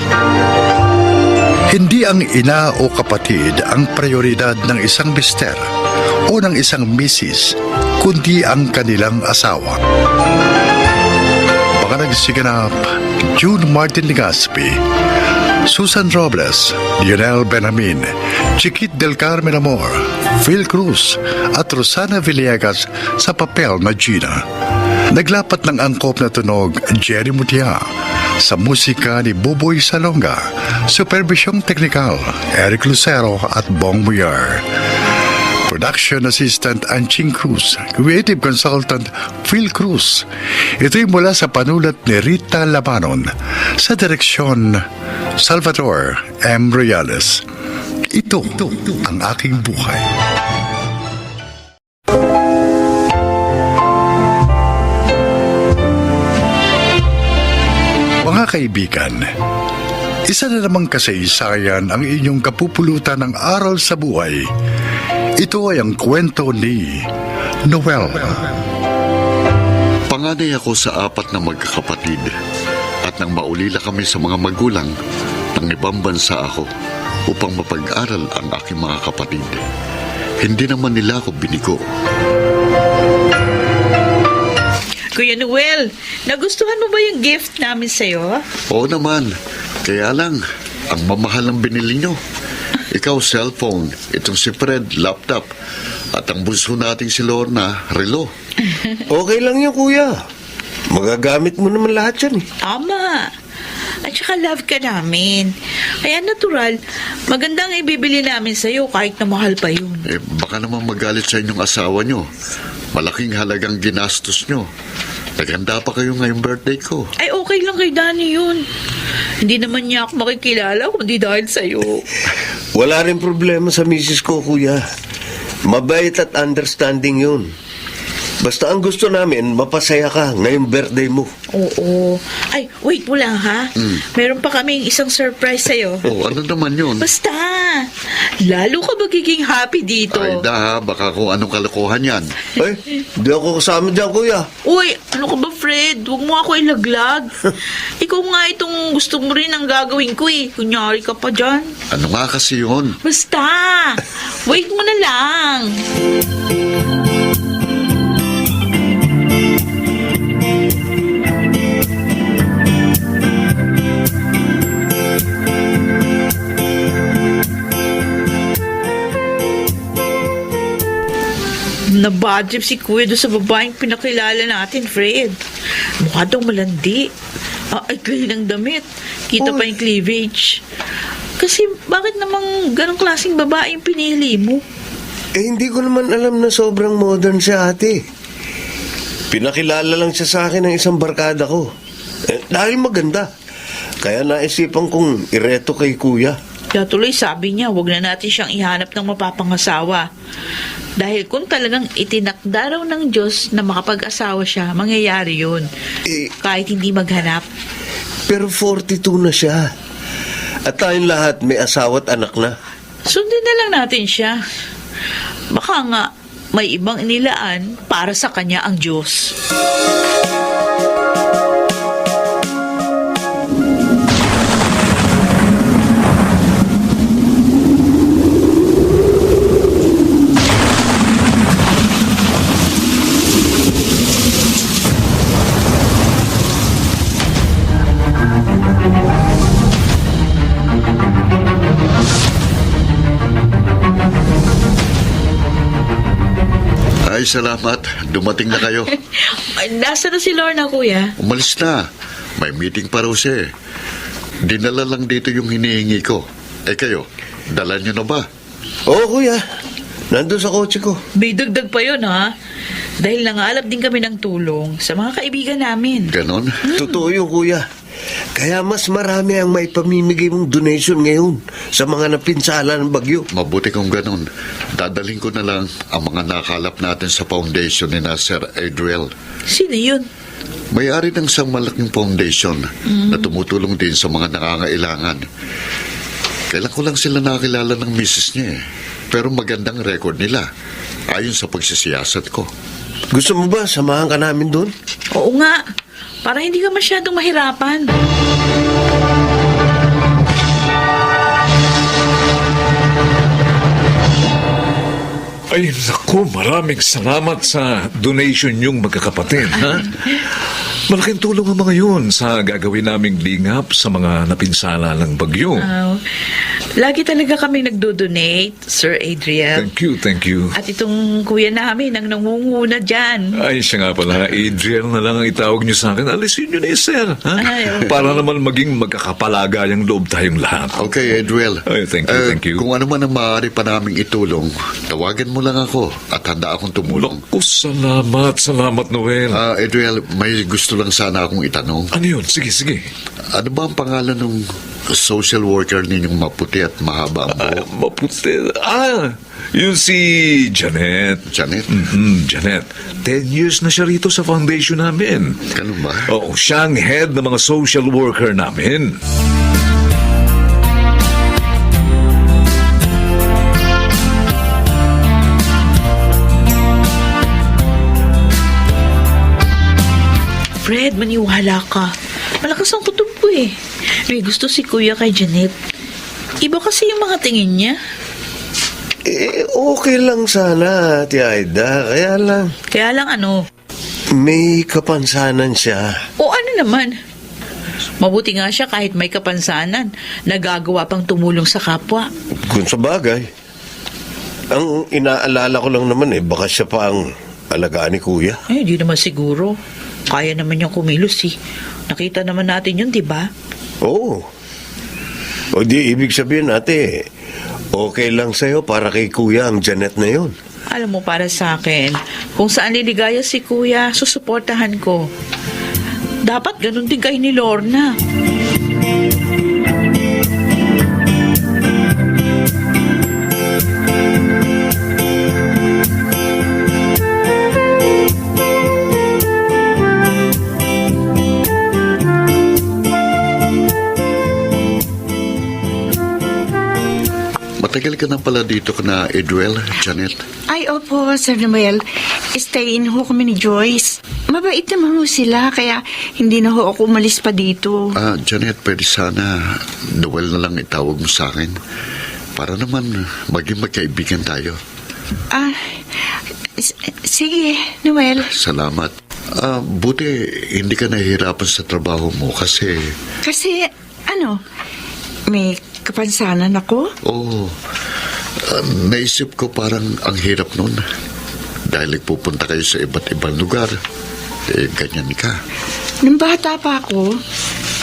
Hindi ang ina o kapatid ang prioridad ng isang mister o ng isang misis, kundi ang kanilang asawa. Baka nagsiganap, June Martin Legaspi, Susan Robles, Lionel Benjamin, Chiquit del Carmen Amor, Phil Cruz at Rosana Villegas sa papel na Gina. Naglapat ng angkop na tunog Jerry Mutia, sa musika ni Buboy Salonga, supervisyong teknikal Eric Lucero at Bong Muyar. Production Assistant Anching Cruz, Creative Consultant Phil Cruz. Ito'y mula sa panulat ni Rita Labanon, sa direksyon Salvador M. Reales. Ito ang aking buhay. Mga kaibigan, isa na namang kasaysayan ang inyong kapupulutan ng aral sa buhay. Ito ay ang kwento ni Noel. Panganay ako sa 4 na magkakapatid at nang maulila kami sa mga magulang, nang ibang bansa ako upang mapag-aral ang aking mga kapatid. Hindi naman nila ako binigo. Kuya Noel, nagustuhan mo ba yung gift namin sa'yo? Oo naman, kaya lang, ang mamahal ng binili nyo. Ikaw, cellphone, itong si Fred, laptop, at ang bunso nating si Lorna, relo. Okay lang yun, kuya. Magagamit mo naman lahat yan eh. Tama. At saka love ka namin. Kaya natural, magandang ibibili namin sa'yo kahit na mahal pa yun. Baka naman magalit sa inyong asawa nyo. Malaking halagang ginastos nyo. Naganda pa kayo ngayong birthday ko. Ay, okay lang kay Danny yun. Hindi naman niya ako makikilala kundi dahil sa'yo. Wala rin problema sa misis ko, kuya. Mabait at understanding yun. Basta ang gusto namin, mapasaya ka ngayong birthday mo. Oo. Ay, wait mo lang ha. Meron pa kaming isang surprise sa'yo. Oh, ano naman yun? Basta, Lalo ka magiging happy dito. Ay da, baka kung anong kalokohan yan. Ay, di ako kasama dyan, kuya. Uy, ano ka ba, Fred? Huwag mo ako ilaglag. Ikaw nga itong gusto mo rin ang gagawin ko eh. Kunyari ka pa dyan. Ano nga kasi yun? Basta, wait mo na lang. Nabadrip si Kuya doon sa babaeng pinakilala natin, Fred. Mukha daw malandi. Ay, clean ng damit. Kita pa yung cleavage. Kasi bakit namang ganong klaseng babae yung pinili mo? Eh, hindi ko naman alam na sobrang modern siya, ate. Pinakilala lang siya sa akin ng isang barkada ko. Dahil maganda. Kaya naisipan kong ireto kay kuya. Kaya tuloy sabi niya, wag na natin siyang ihanap ng mapapangasawa. Dahil kung talagang itinakda raw ng Diyos na makapag-asawa siya, mangyayari yun. Eh, Kahit hindi maghanap. pero 42 na siya. At tayong lahat may asawa at anak na. Sundin na lang natin siya. Baka nga, may ibang inilaan para sa kanya ang Diyos. Ay, salamat. Dumating na kayo. Ay, nasa na si Lorna, Kuya? Umalis na. May meeting pa raw siya eh. Dinala lang dito yung hinihingi ko. Eh kayo, dala nyo na ba? Oo, kuya. Nandun sa kotse ko. May dagdag pa yun, ha? Dahil nangalap din kami ng tulong sa mga kaibigan namin. Ganon? Totoo yun, kuya. Kaya mas marami ang may pamimigay mong donation ngayon sa mga napinsala ng bagyo. Mabuti kung ganon. Dadalhin ko na lang ang mga nakalap natin sa foundation ni na Sir Adriel. Sino yun? May-ari ng isang malaking foundation na tumutulong din sa mga nangangailangan. Kailan ko lang sila nakilala ng misis niya eh. Pero magandang record nila ayon sa pagsisiyasat ko. Gusto mo ba samahan ka namin doon? Oo nga. Para hindi ka masyadong mahirapan. Ay, naku, maraming salamat sa donation yung magkakapatid, ha? Malaking tulong ang mga yun sa gagawin naming lingap sa mga napinsala ng bagyo. Lagi talaga kami nagdo-donate, Sir Adriel. Thank you. At itong kuya namin ang nangunguna dyan. Ay, siya nga pala, Adriel na lang ang itawag niyo sa akin. Alisin niyo na eh, sir. Ha? Ay, okay. Para naman maging magkakapalagayang loob tayong lahat. Okay, Adriel. Ay, thank you. Kung ano man ang maaari pa naming itulong, tawagan mo lang ako at handa akong tumulong. Naku, salamat, Noel. Adriel, may gusto lang sana akong itanong. Ano yun? Sige. Ano ba ang pangalan ng social worker ninyong maputi at mahaba ang buhok? Maputi. Yun si Janet. Janet? Janet. 10 years na siya rito sa foundation namin. Ganun ba? Oo, siya ang head ng mga social worker namin. Fred, maniwala ka. Malakas ang kutob ko eh. May gusto si kuya kay Janet. Iba kasi yung mga tingin niya. Okay lang sana, Ate Aida. Kaya lang ano? May kapansanan siya. O ano naman? Mabuti nga siya kahit may kapansanan. Nagagawa pang tumulong sa kapwa. Kung sa bagay. Ang inaalala ko lang naman baka siya pa ang alagaan ni kuya. Di naman siguro. Kaya naman niyang kumilos eh. Nakita naman natin yun, di ba? Oo. O di ibig sabihin, ate, okay lang sa'yo para kay kuya ang Janet na yon. Alam mo, para sa akin, kung saan liligaya si kuya, susuportahan ko. Dapat ganun din kay ni Lorna. matagal ka na pala dito na Edwel, Janet. Ay, opo, Sir Noel. Stay in ho kami ni Joyce. Mabait naman ho sila, kaya hindi na ho ako umalis pa dito. Janet, pwede sana Noel na lang itawag mo sa akin. Para naman maging magkaibigan tayo. Sige, Noel. Salamat. Buti hindi ka nahihirapan sa trabaho mo kasi... Kasi, may kapansanan ako? Oo. Naisip ko parang ang hirap nun. Dahil nagpupunta kayo sa iba't ibang lugar. Ganyan ka. Nung bata pa ako,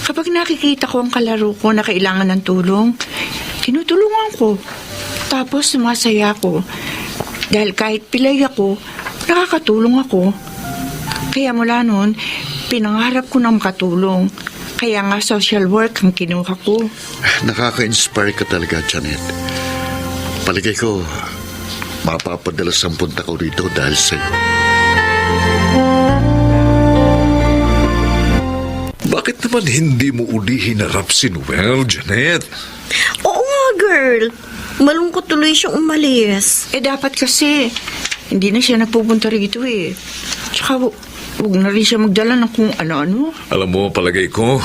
kapag nakikita ko ang kalaro ko na kailangan ng tulong, tinutulungan ko. Tapos sumasaya ako. Dahil kahit pilay ako, nakakatulong ako. Kaya mula noon, pinangarap ko na makatulong. Kaya nga social work ang kinuha ko. Nakaka-inspire ka talaga, Janet. Paligay ko, mapapadala 10 ko rito dahil sa'yo. Bakit naman hindi mo uli hinarap si Noel, Janet? Oo nga, girl. Malungkot tuloy siyang umalis. Dapat kasi, hindi na siya nagpupunta rito eh. Tsaka, huwag na rin siya magdala ng kung ano-ano. Alam mo, palagay ko,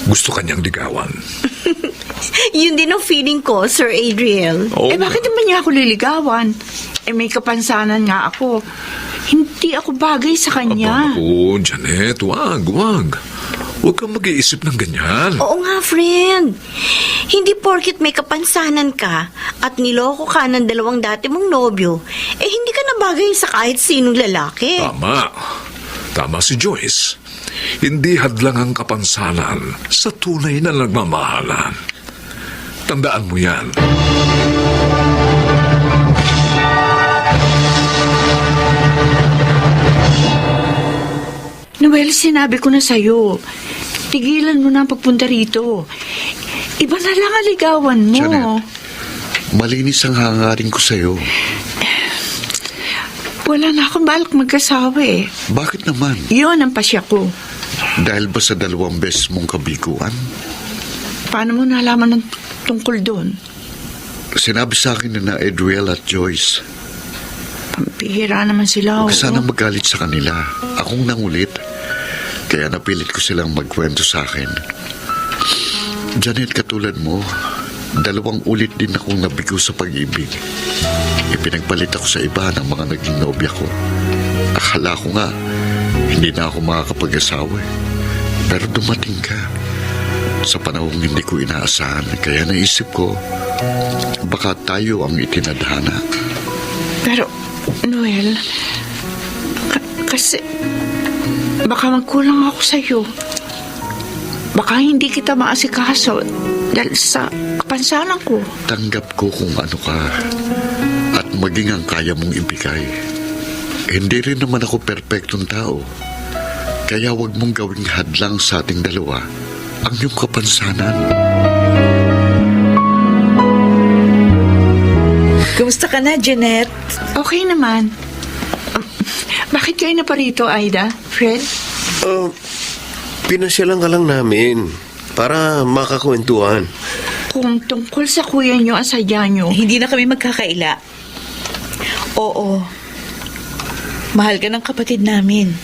gusto kanyang ligawan. Yun din ang feeling ko, Sir Adriel. Oh, Bakit naman niya ako liligawan? May kapansanan nga ako. Hindi ako bagay sa kanya. Aba, Janet, wag. Huwag kang mag-iisip ng ganyan. Oo nga, friend. Hindi porkit may kapansanan ka at niloko ka ng 2 dati mong nobyo, hindi ka nabagay sa kahit sinong lalaki. Tama si Joyce. Hindi hadlang ang kapansanan sa tunay na nagmamahalan. Tandaan mo yan. Noel, sinabi ko na sa'yo. Tigilan mo na ang pagpunta rito. Iba na lang ang ligawan mo. Janet, malinis ang hangarin ko sa'yo. Wala na akong balak mag-asawa eh. Bakit naman? Yun ang pasya ko. Dahil ba sa 2 beses mong kabiguan? Paano mo nalaman ng tungkol doon? Sinabi sa akin na Edwel at Joyce. Pampihira naman sila. Huwag oo. sana magalit sa kanila. Akong nangulit. Kaya napilit ko silang magkwento sa akin. Janet, katulad mo, 2 ulit din akong nabigo sa pag-ibig. Ipinagpalit ako sa iba ng mga naging nobya ko. Akala ko nga, hindi na ako makakapag-asawa. Pero dumating ka. Sa panahong hindi ko inaasahan, kaya naisip ko, baka tayo ang itinadhana. Pero, Noel, kasi baka magkulang ako sa'yo. Baka hindi kita maasikaso dahil sa kapansanan ko. Tanggap ko kung ano ka at maging ang kaya mong ibigay. Hindi rin naman ako perpektong tao. Kaya wag mong gawing hadlang sa ating dalawa ang iyong kapansanan. Kumusta ka na, Janet? Okay naman. Bakit kayo na pa rito, Aida? Fred? Pinasyalan ka lang namin para makakwentuhan. Kung tungkol sa kuya nyo ang sadya nyo, Hindi na kami magkakaila. Oo. Mahal ka ng kapatid namin.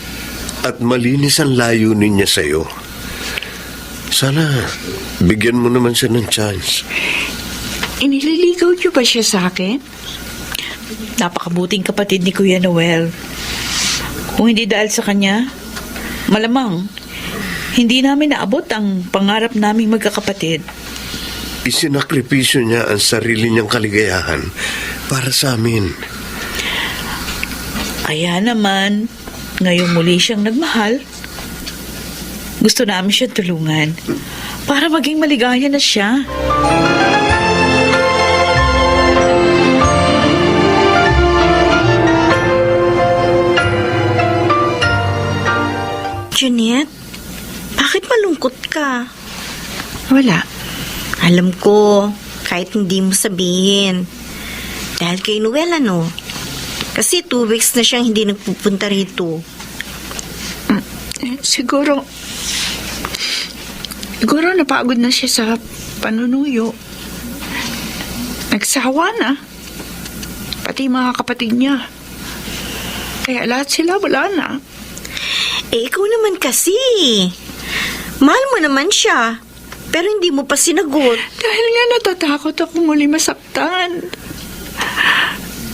At malinis ang layunin niya sa'yo. Sana bigyan mo naman siya ng chance. inililigaw nyo ba siya sa akin? Napakabuting kapatid ni Kuya Noel. Kung hindi dahil sa kanya, malamang hindi namin naabot ang pangarap naming magkakapatid. Isinakripisyo niya ang sarili niyang kaligayahan para sa amin. Kaya naman, ngayon muli siyang nagmahal. Gusto namin siya tulungan para maging maligaya na siya. Janet, bakit malungkot ka? Wala. Alam ko, kahit hindi mo sabihin. Dahil kay Noel, ano? Kasi 2 weeks na siyang hindi nagpupunta rito. Siguro napagod na siya sa panunuyo. nagsawa na. Pati mga kapatid niya. Kaya lahat sila wala na. Eh, ikaw naman kasi. Mahal mo naman siya. Pero hindi mo pa sinagot. Dahil nga natatakot ako muli masaktan.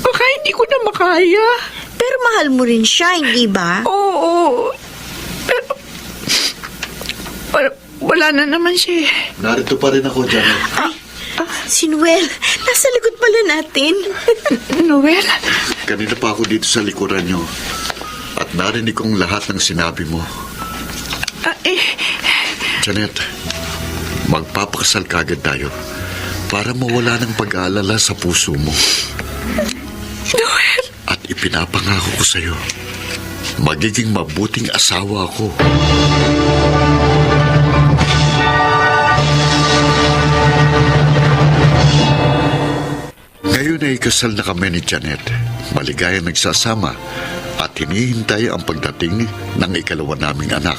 Baka hindi ko na makaya. Pero mahal mo rin siya, hindi ba? Oo. Pero, wala na naman siya. Narito pa rin ako, Janet. Si Noel, nasa likod pala natin. Noel? Kanina pa ako dito sa likuran nyo. At narinig kong lahat ng sinabi mo. Janet, magpapakasal kagad tayo para mawala ng pag-aalala sa puso mo. Noel? At ipinapangako ko sa'yo, magiging mabuting asawa ako. Ngayon ay kasal na kami ni Janet. Maligayang nagsasama at hinihintay ang pagdating ng ikalawa naming anak.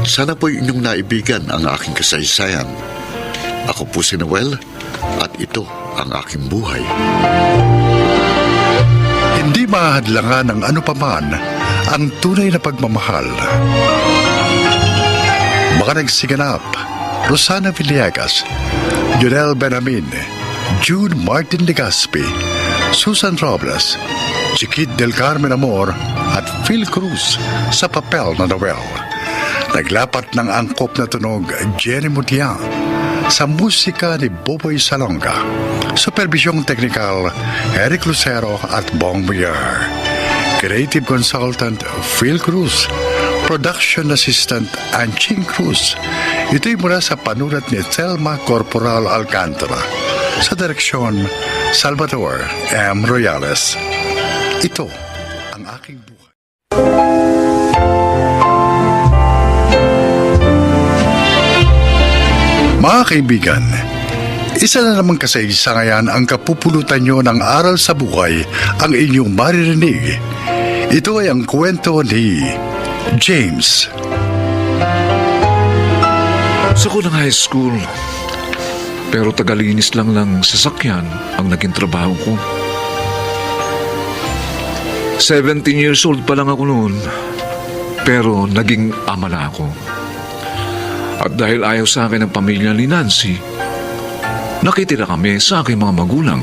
Sana po'y inyong naibigan ang aking kasaysayan. Ako po si Noel at ito ang aking buhay. Hindi mahadlangan ng ano paman ang tunay na pagmamahal. Mga nagsiganap, Rosana Villegas, Jonel Benamin, June Martin Legaspi, Susan Robles, Chiquit del Carmen Amor at Phil Cruz sa papel na Noel. Naglapat ng angkop na tunog Jenny Mutiang sa musika ni Boboy Salonga. Supervisyong teknikal Eric Lucero at Bong Villar. Creative Consultant Phil Cruz. Production Assistant Anching Cruz. Ito'y mula sa panulat ni Thelma Corporal Alcantara. Sa direksyon Salvador M. Royales. Ito ang aking buhay. Mga kaibigan, isa na namang kasaysayan ang kapupulutan nyo ng aral sa buhay ang inyong maririnig. Ito ay ang kwento ni James. Sa ko ng high school, pero tagalinis lang ng sasakyan ang naging trabaho ko. 17 years old pa lang ako noon, pero naging ama na ako. At dahil ayaw sa akin ng pamilya ni Nancy, nakitira kami sa aking mga magulang.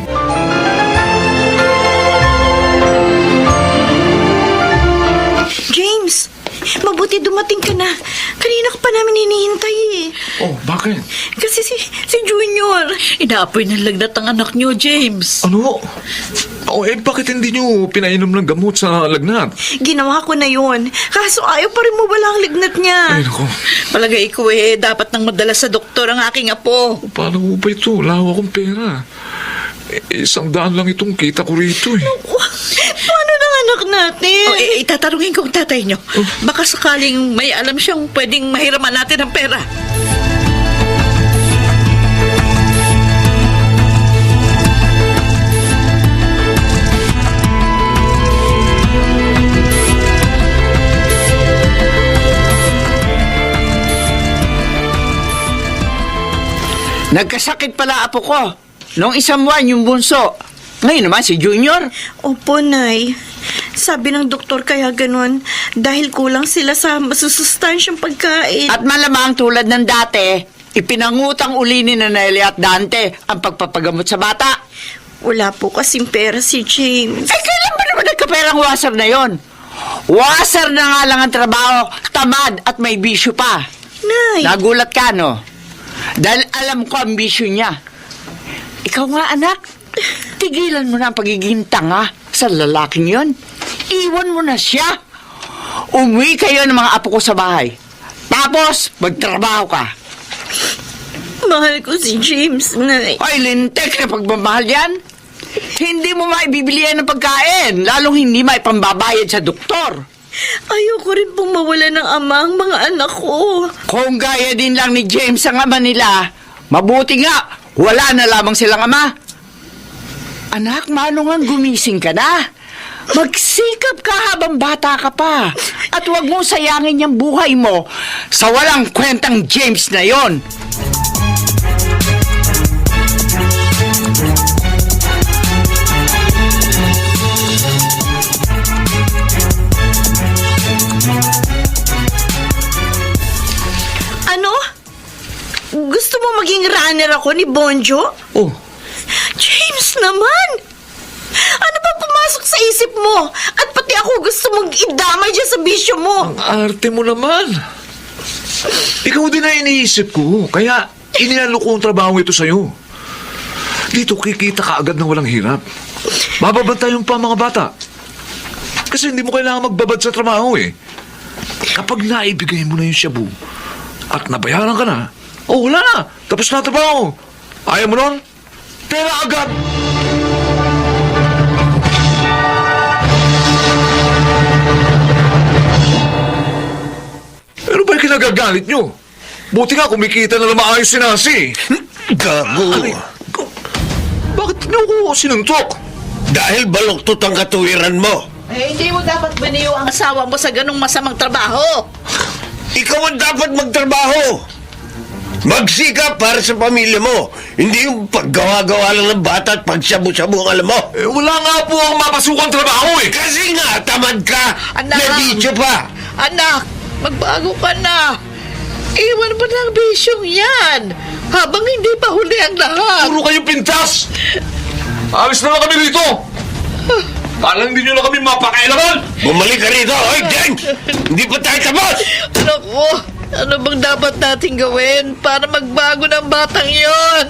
James, mabuti dumating ka na. Kanina ka pa namin hinihintay eh. Oh, bakit? Kasi si Junior. Inaapoy ng lagnat ang anak niyo, James. Ano? Oh, bakit hindi nyo pinainom ng gamot sa lagnat? Ginawa ko na yun. Kaso ayaw pa rin mo wala ang lignat niya. Ay, naku. Palagay ko dapat nang madala sa doktor ang aking apo. Paano mo ba ito? Lawa akong pera. 100 lang itong kita ko rito eh. Paano ng anak natin? Itatanungin ko ang tatay niyo. Baka sakaling may alam siyang pwedeng mahiraman natin ng pera. Nagkasakit pala apo ko. Noong isang buwan yung bunso. Ngayon naman si Junior. Opo, Nay. Sabi ng doktor kaya ganun dahil kulang sila sa masusustansyang pagkain. At malamang tulad ng dati, ipinangutang uli ni Nelly at Dante ang pagpapagamot sa bata. Wala po kasing pera si James. Kailan ba naman nagkaperang wasar na yon? Wasar na nga lang ang trabaho, tamad at may bisyo pa. Nay. Nagulat ka, no? Dahil alam ko ang bisyo niya. Ikaw nga, anak. Tigilan mo na ang pagiging tanga sa lalaking yon. Iwan mo na siya. Umuwi kayo ng mga apo ko sa bahay. Tapos, magtrabaho ka. Mahal ko si James, Nay. Ay, lintek na pagmamahal yan. Hindi mo maibibilihan ng pagkain, lalong hindi maipambabayad sa doktor. Ayoko rin pong mawala ng ama ang mga anak ko. Kung gaya din lang ni James ang ama nila, mabuti nga, wala na lamang silang ama. Anak, manong gumising ka na. Magsikap ka habang bata ka pa. At huwag mong sayangin yung buhay mo sa walang kwentang James na yon. maging runner ako ni Bonjo? Oh, James naman! Ano ba pumasok sa isip mo? At pati ako gusto mong idamay dyan sa bisyo mo. ang arte mo naman. Ikaw din na iniisip ko, kaya inialo ko ang trabaho ito sa'yo. Dito kikita ka agad na walang hirap. Bababantayan pa ang mga bata. Kasi hindi mo kailangan magbabad sa trabaho eh. Kapag naibigay mo na yung shabu at nabayaran ka na, oh wala na, tapos na ang trabaho. Ayaw mo nun? Pera agad! Ano ba yung kinagagalit nyo? Buti nga kumikita na lang maayos si Nasi. Gago. Bakit niyo ko sinuntok? Dahil baluktot ang katuwiran mo. Eh, hindi mo dapat biniyo ang asawa mo sa ganong masamang trabaho. Ikaw ang dapat magtrabaho. Magsikap para sa pamilya mo. Hindi yung paggawa-gawa lang ng bata at pagsabu-sabu ang alam mo. Eh, wala nga po ang mapasukang trabaho eh. Kasi nga, tamad ka. Anak. May bityo pa. Anak, magbago ka na. Iwan mo ng bisyong yan. Habang hindi pa huli ang lahat. Puro kayong pintas! Alis na lang kami rito! Parang hindi nyo na kami mapakailangan! Bumalik ka rito. Hoy, James! Hindi pa tayo tapos. Naku, ano bang dapat natin gawin para magbago ng batang yon?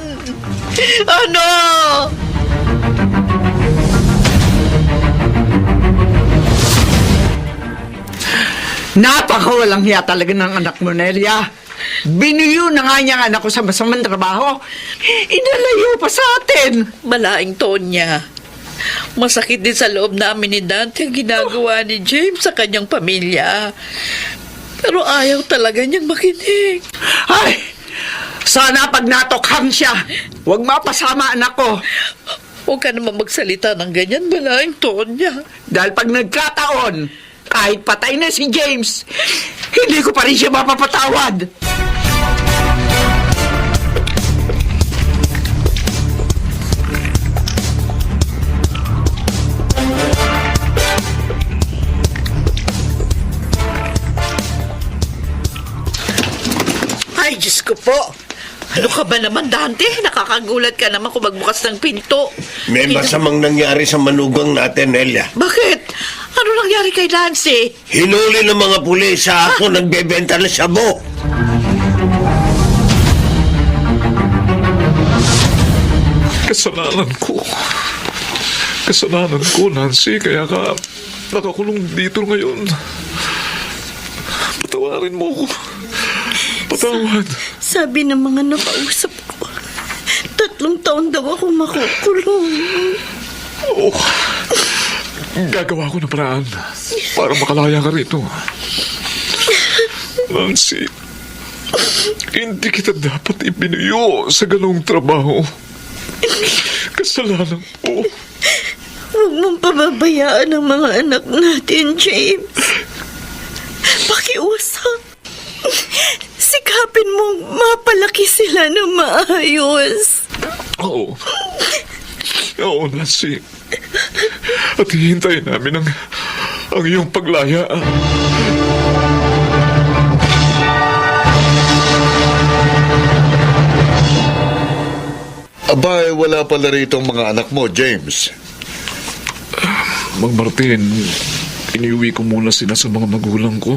Ano? Napakawalang hiya talaga ng anak mo, Nelia. Binuyo na nga niya ang anak ko sa masamang trabaho. Inalayo pa sa atin. Malaing Tonya. Masakit din sa loob namin ni Dante ang ginagawa ni James sa kanyang pamilya. Pero ayaw talaga niyang makinig. Ay, sana pag natokhang siya, huwag mapasama anak ko. Huwag ka naman magsalita ng ganyan, Malaing Tonya. Dahil pag nagkataon, kahit patay na si James, hindi ko pa rin siya mapapatawad. Ay, Diyos ko po. Ano ka ba naman, Dante? Nakakagulat ka naman kung magbukas ng pinto. May masamang nangyari sa manugang natin, Nelia. Bakit? Ano nangyari kay Nancy? Hinuli ng mga pulis sa ako nagbebenta ng sabo. Kasalanan ko. Kasalanan ko, Nancy, kaya ka nakakulong dito ngayon. Patawarin mo ko. Patawad. Sabi ng mga nakausap ko, 3 taon daw ako makukulong. Oh, gagawa ko ng paraan para makalaya ka rito. Nancy, hindi kita dapat ibinuyo sa ganong trabaho. Kasalanan ko. Huwag mong pababayaan ang mga anak natin, James. Pakiusap. Sikapin mong mapalaki sila ng maayos. Oo. Oo, Nancy. At hihintayin namin ang iyong paglaya. Abay, wala pala rito ang mga anak mo, James. Mang Martin, iniuwi ko muna sila sa mga magulang ko.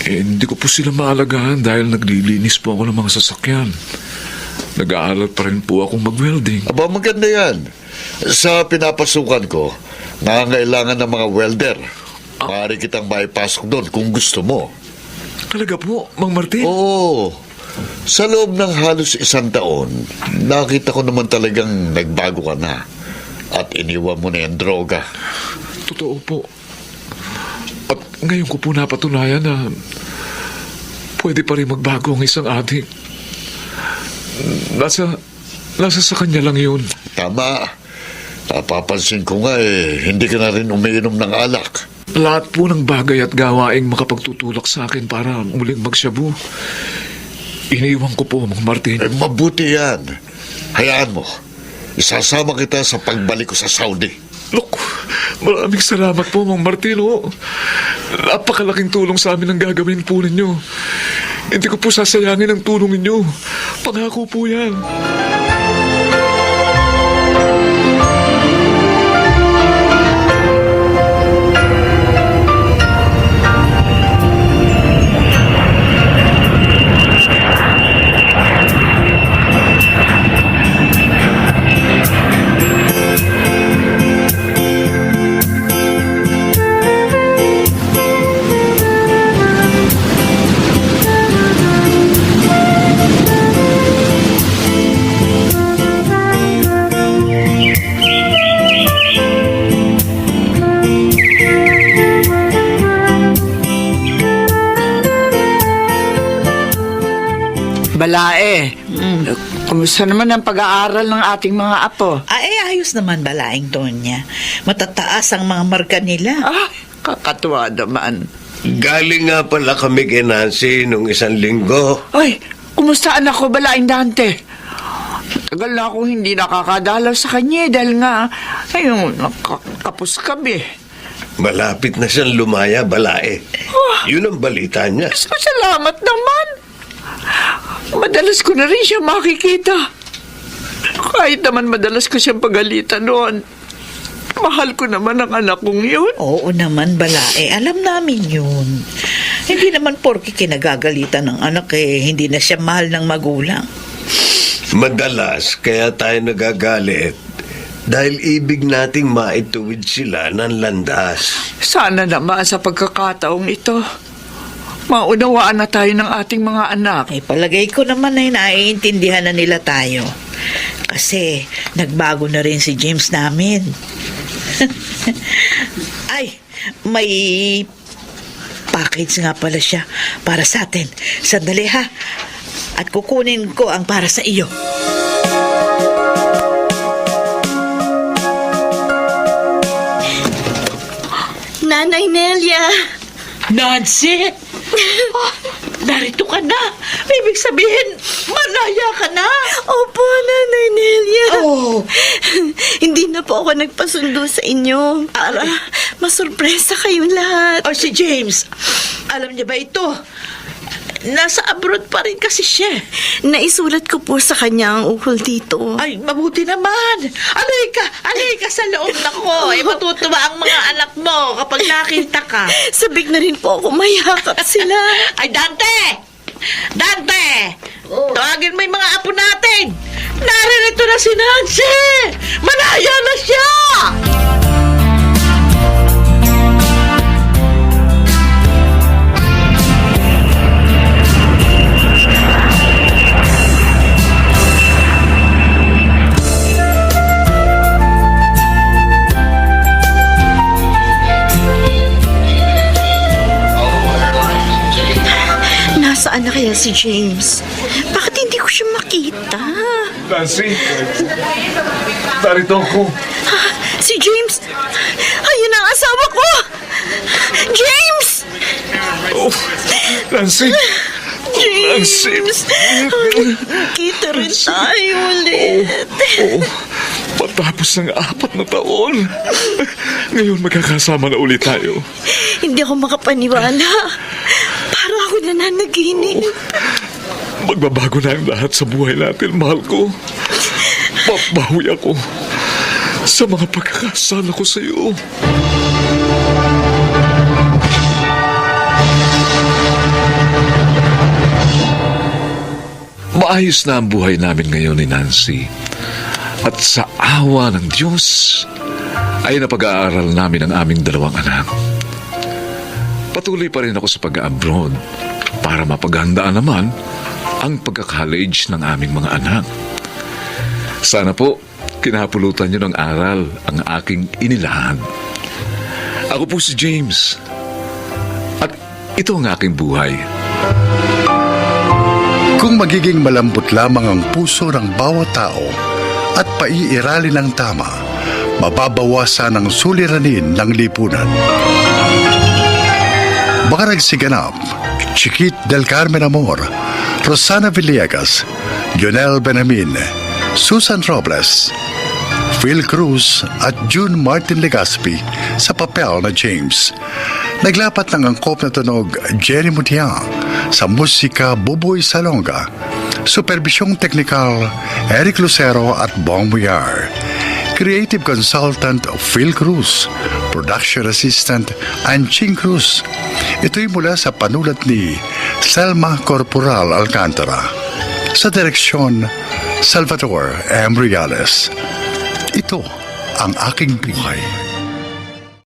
Hindi ko po sila maalagaan dahil naglilinis po ako ng mga sasakyan. Nag-aaral pa rin po akong mag-welding. Aba, maganda yan. Sa pinapasukan ko, nangangailangan ng mga welder. Maaari kitang maipasok doon kung gusto mo. Talaga po, Mang Martin? Oo. Sa loob ng halos 1 taon, nakita ko naman talagang nagbago ka na. At iniwan mo na yung droga. Totoo po. At ngayon ko po napatunayan na pwede pa rin magbago ang isang adik. Nasa sa kanya lang yun. Tama. Napapansin ko nga hindi ka na rin umiinom ng alak. Lahat po ng bagay at gawaing makapagtutulak sa akin para muling magsyabu. Iniwan ko po, Mang Martin. Mabuti yan. Hayaan mo. Isasama kita sa pagbalik ko sa Saudi. Look, maraming salamat po, Mang Martin. Oh. Napakalaking tulong sa amin ang gagawin po ninyo. Hindi ko po sasayangin ang tulong ninyo. Pangako po yan. Balae, kumusta naman ang pag-aaral ng ating mga apo? Ay, ayos naman balaing Tonya. Matataas ang mga marka nila. Ah, kakatuwa naman. Galing nga pala kami kay Nancy nung 1 linggo. Ay, kumusta anak ko, Balaing Dante? Tagal na akong hindi nakakadalaw sa kanya dahil nga, ayun, nakakapos kami. Malapit na siyang lumaya, Balae. Yun ang balita niya. So, salamat naman. Madalas ko na rin siya makikita. Kahit naman madalas ko siyang pagalitan noon. Mahal ko naman ang anak kong yun. Oo naman, balae. Alam namin yun. Hindi naman porke kinagagalitan ng anak hindi na siya mahal ng magulang. Madalas, kaya tayo nagagalit dahil ibig nating maituwid sila ng landas. Sana naman sa pagkakataong ito, maunawaan na tayo ng ating mga anak. Palagay ko naman ay naiintindihan na nila tayo. Kasi nagbago na rin si James namin. Ay, may package nga pala siya para sa atin. Sandali ha. At kukunin ko ang para sa iyo. Nanay Nelia! Nancy! Oh, narito ka na. Ibig sabihin, malaya ka na. Opo, Nanay Nelia. Oh. Hindi na po ako nagpasundo sa inyo para masurpresa kayong lahat. O si James, alam niya ba ito? Nasa abroad pa rin kasi siya. Naisulat ko po sa kanya ang ukol dito. Ay, mabuti naman. Alay ka sa loob na ko. Matutuwa ang mga anak mo kapag nakita ka. Sabik na rin po ako mayakap sila. Ay, Dante! Dante! Tawagin mo yung mga apo natin. Naririto na si Nancy. Malaya na siya! Nasaan na kaya si James? Bakit hindi ko siya makita? Nancy, narito ako. Si James! Ayun ang asawa ko! James! Oh, Nancy! Nancy! James! Kita rin tayo ulit. Oo, matapos ng 4 na taon. Ngayon magkakasama na ulit tayo. Hindi ako makapaniwala. Para ako nananaginip. Magbabago na ang lahat sa buhay natin, mahal ko. Babawi ako sa mga pagkakasala ko sa iyo. Maayos na ang buhay namin ngayon ni Nancy. At sa awa ng Diyos, ay napag-aaral namin ang aming 2 anak. Patuloy pa rin ako sa pag-abroad para mapaghandaan naman ang pagka-college ng aming mga anak. Sana po, kinapulutan niyo ng aral ang aking inilahad. Ako po si James. At ito ang aking buhay. Kung magiging malambot lamang ang puso ng bawat tao at paiiralin ng tama, mababawasan ang suliranin ng lipunan. Mga nagsiganap, Chiquit del Carmen Amor, Rosana Villegas, Jonel Benamin, Susan Robles, Phil Cruz at June Martin Legaspi sa papel na James. Naglapat ng angkop na tunog Jenny Mutiang, Sa musika, Buboy Salonga. Superbisyong teknikal, Eric Lucero at Bong Muyar. Creative Consultant, Phil Cruz. Production Assistant, Anching Cruz. Ito'y mula sa panulat ni Selma Corporal Alcantara. Sa direksyon, Salvador M. Reales. Ito ang aking buhay.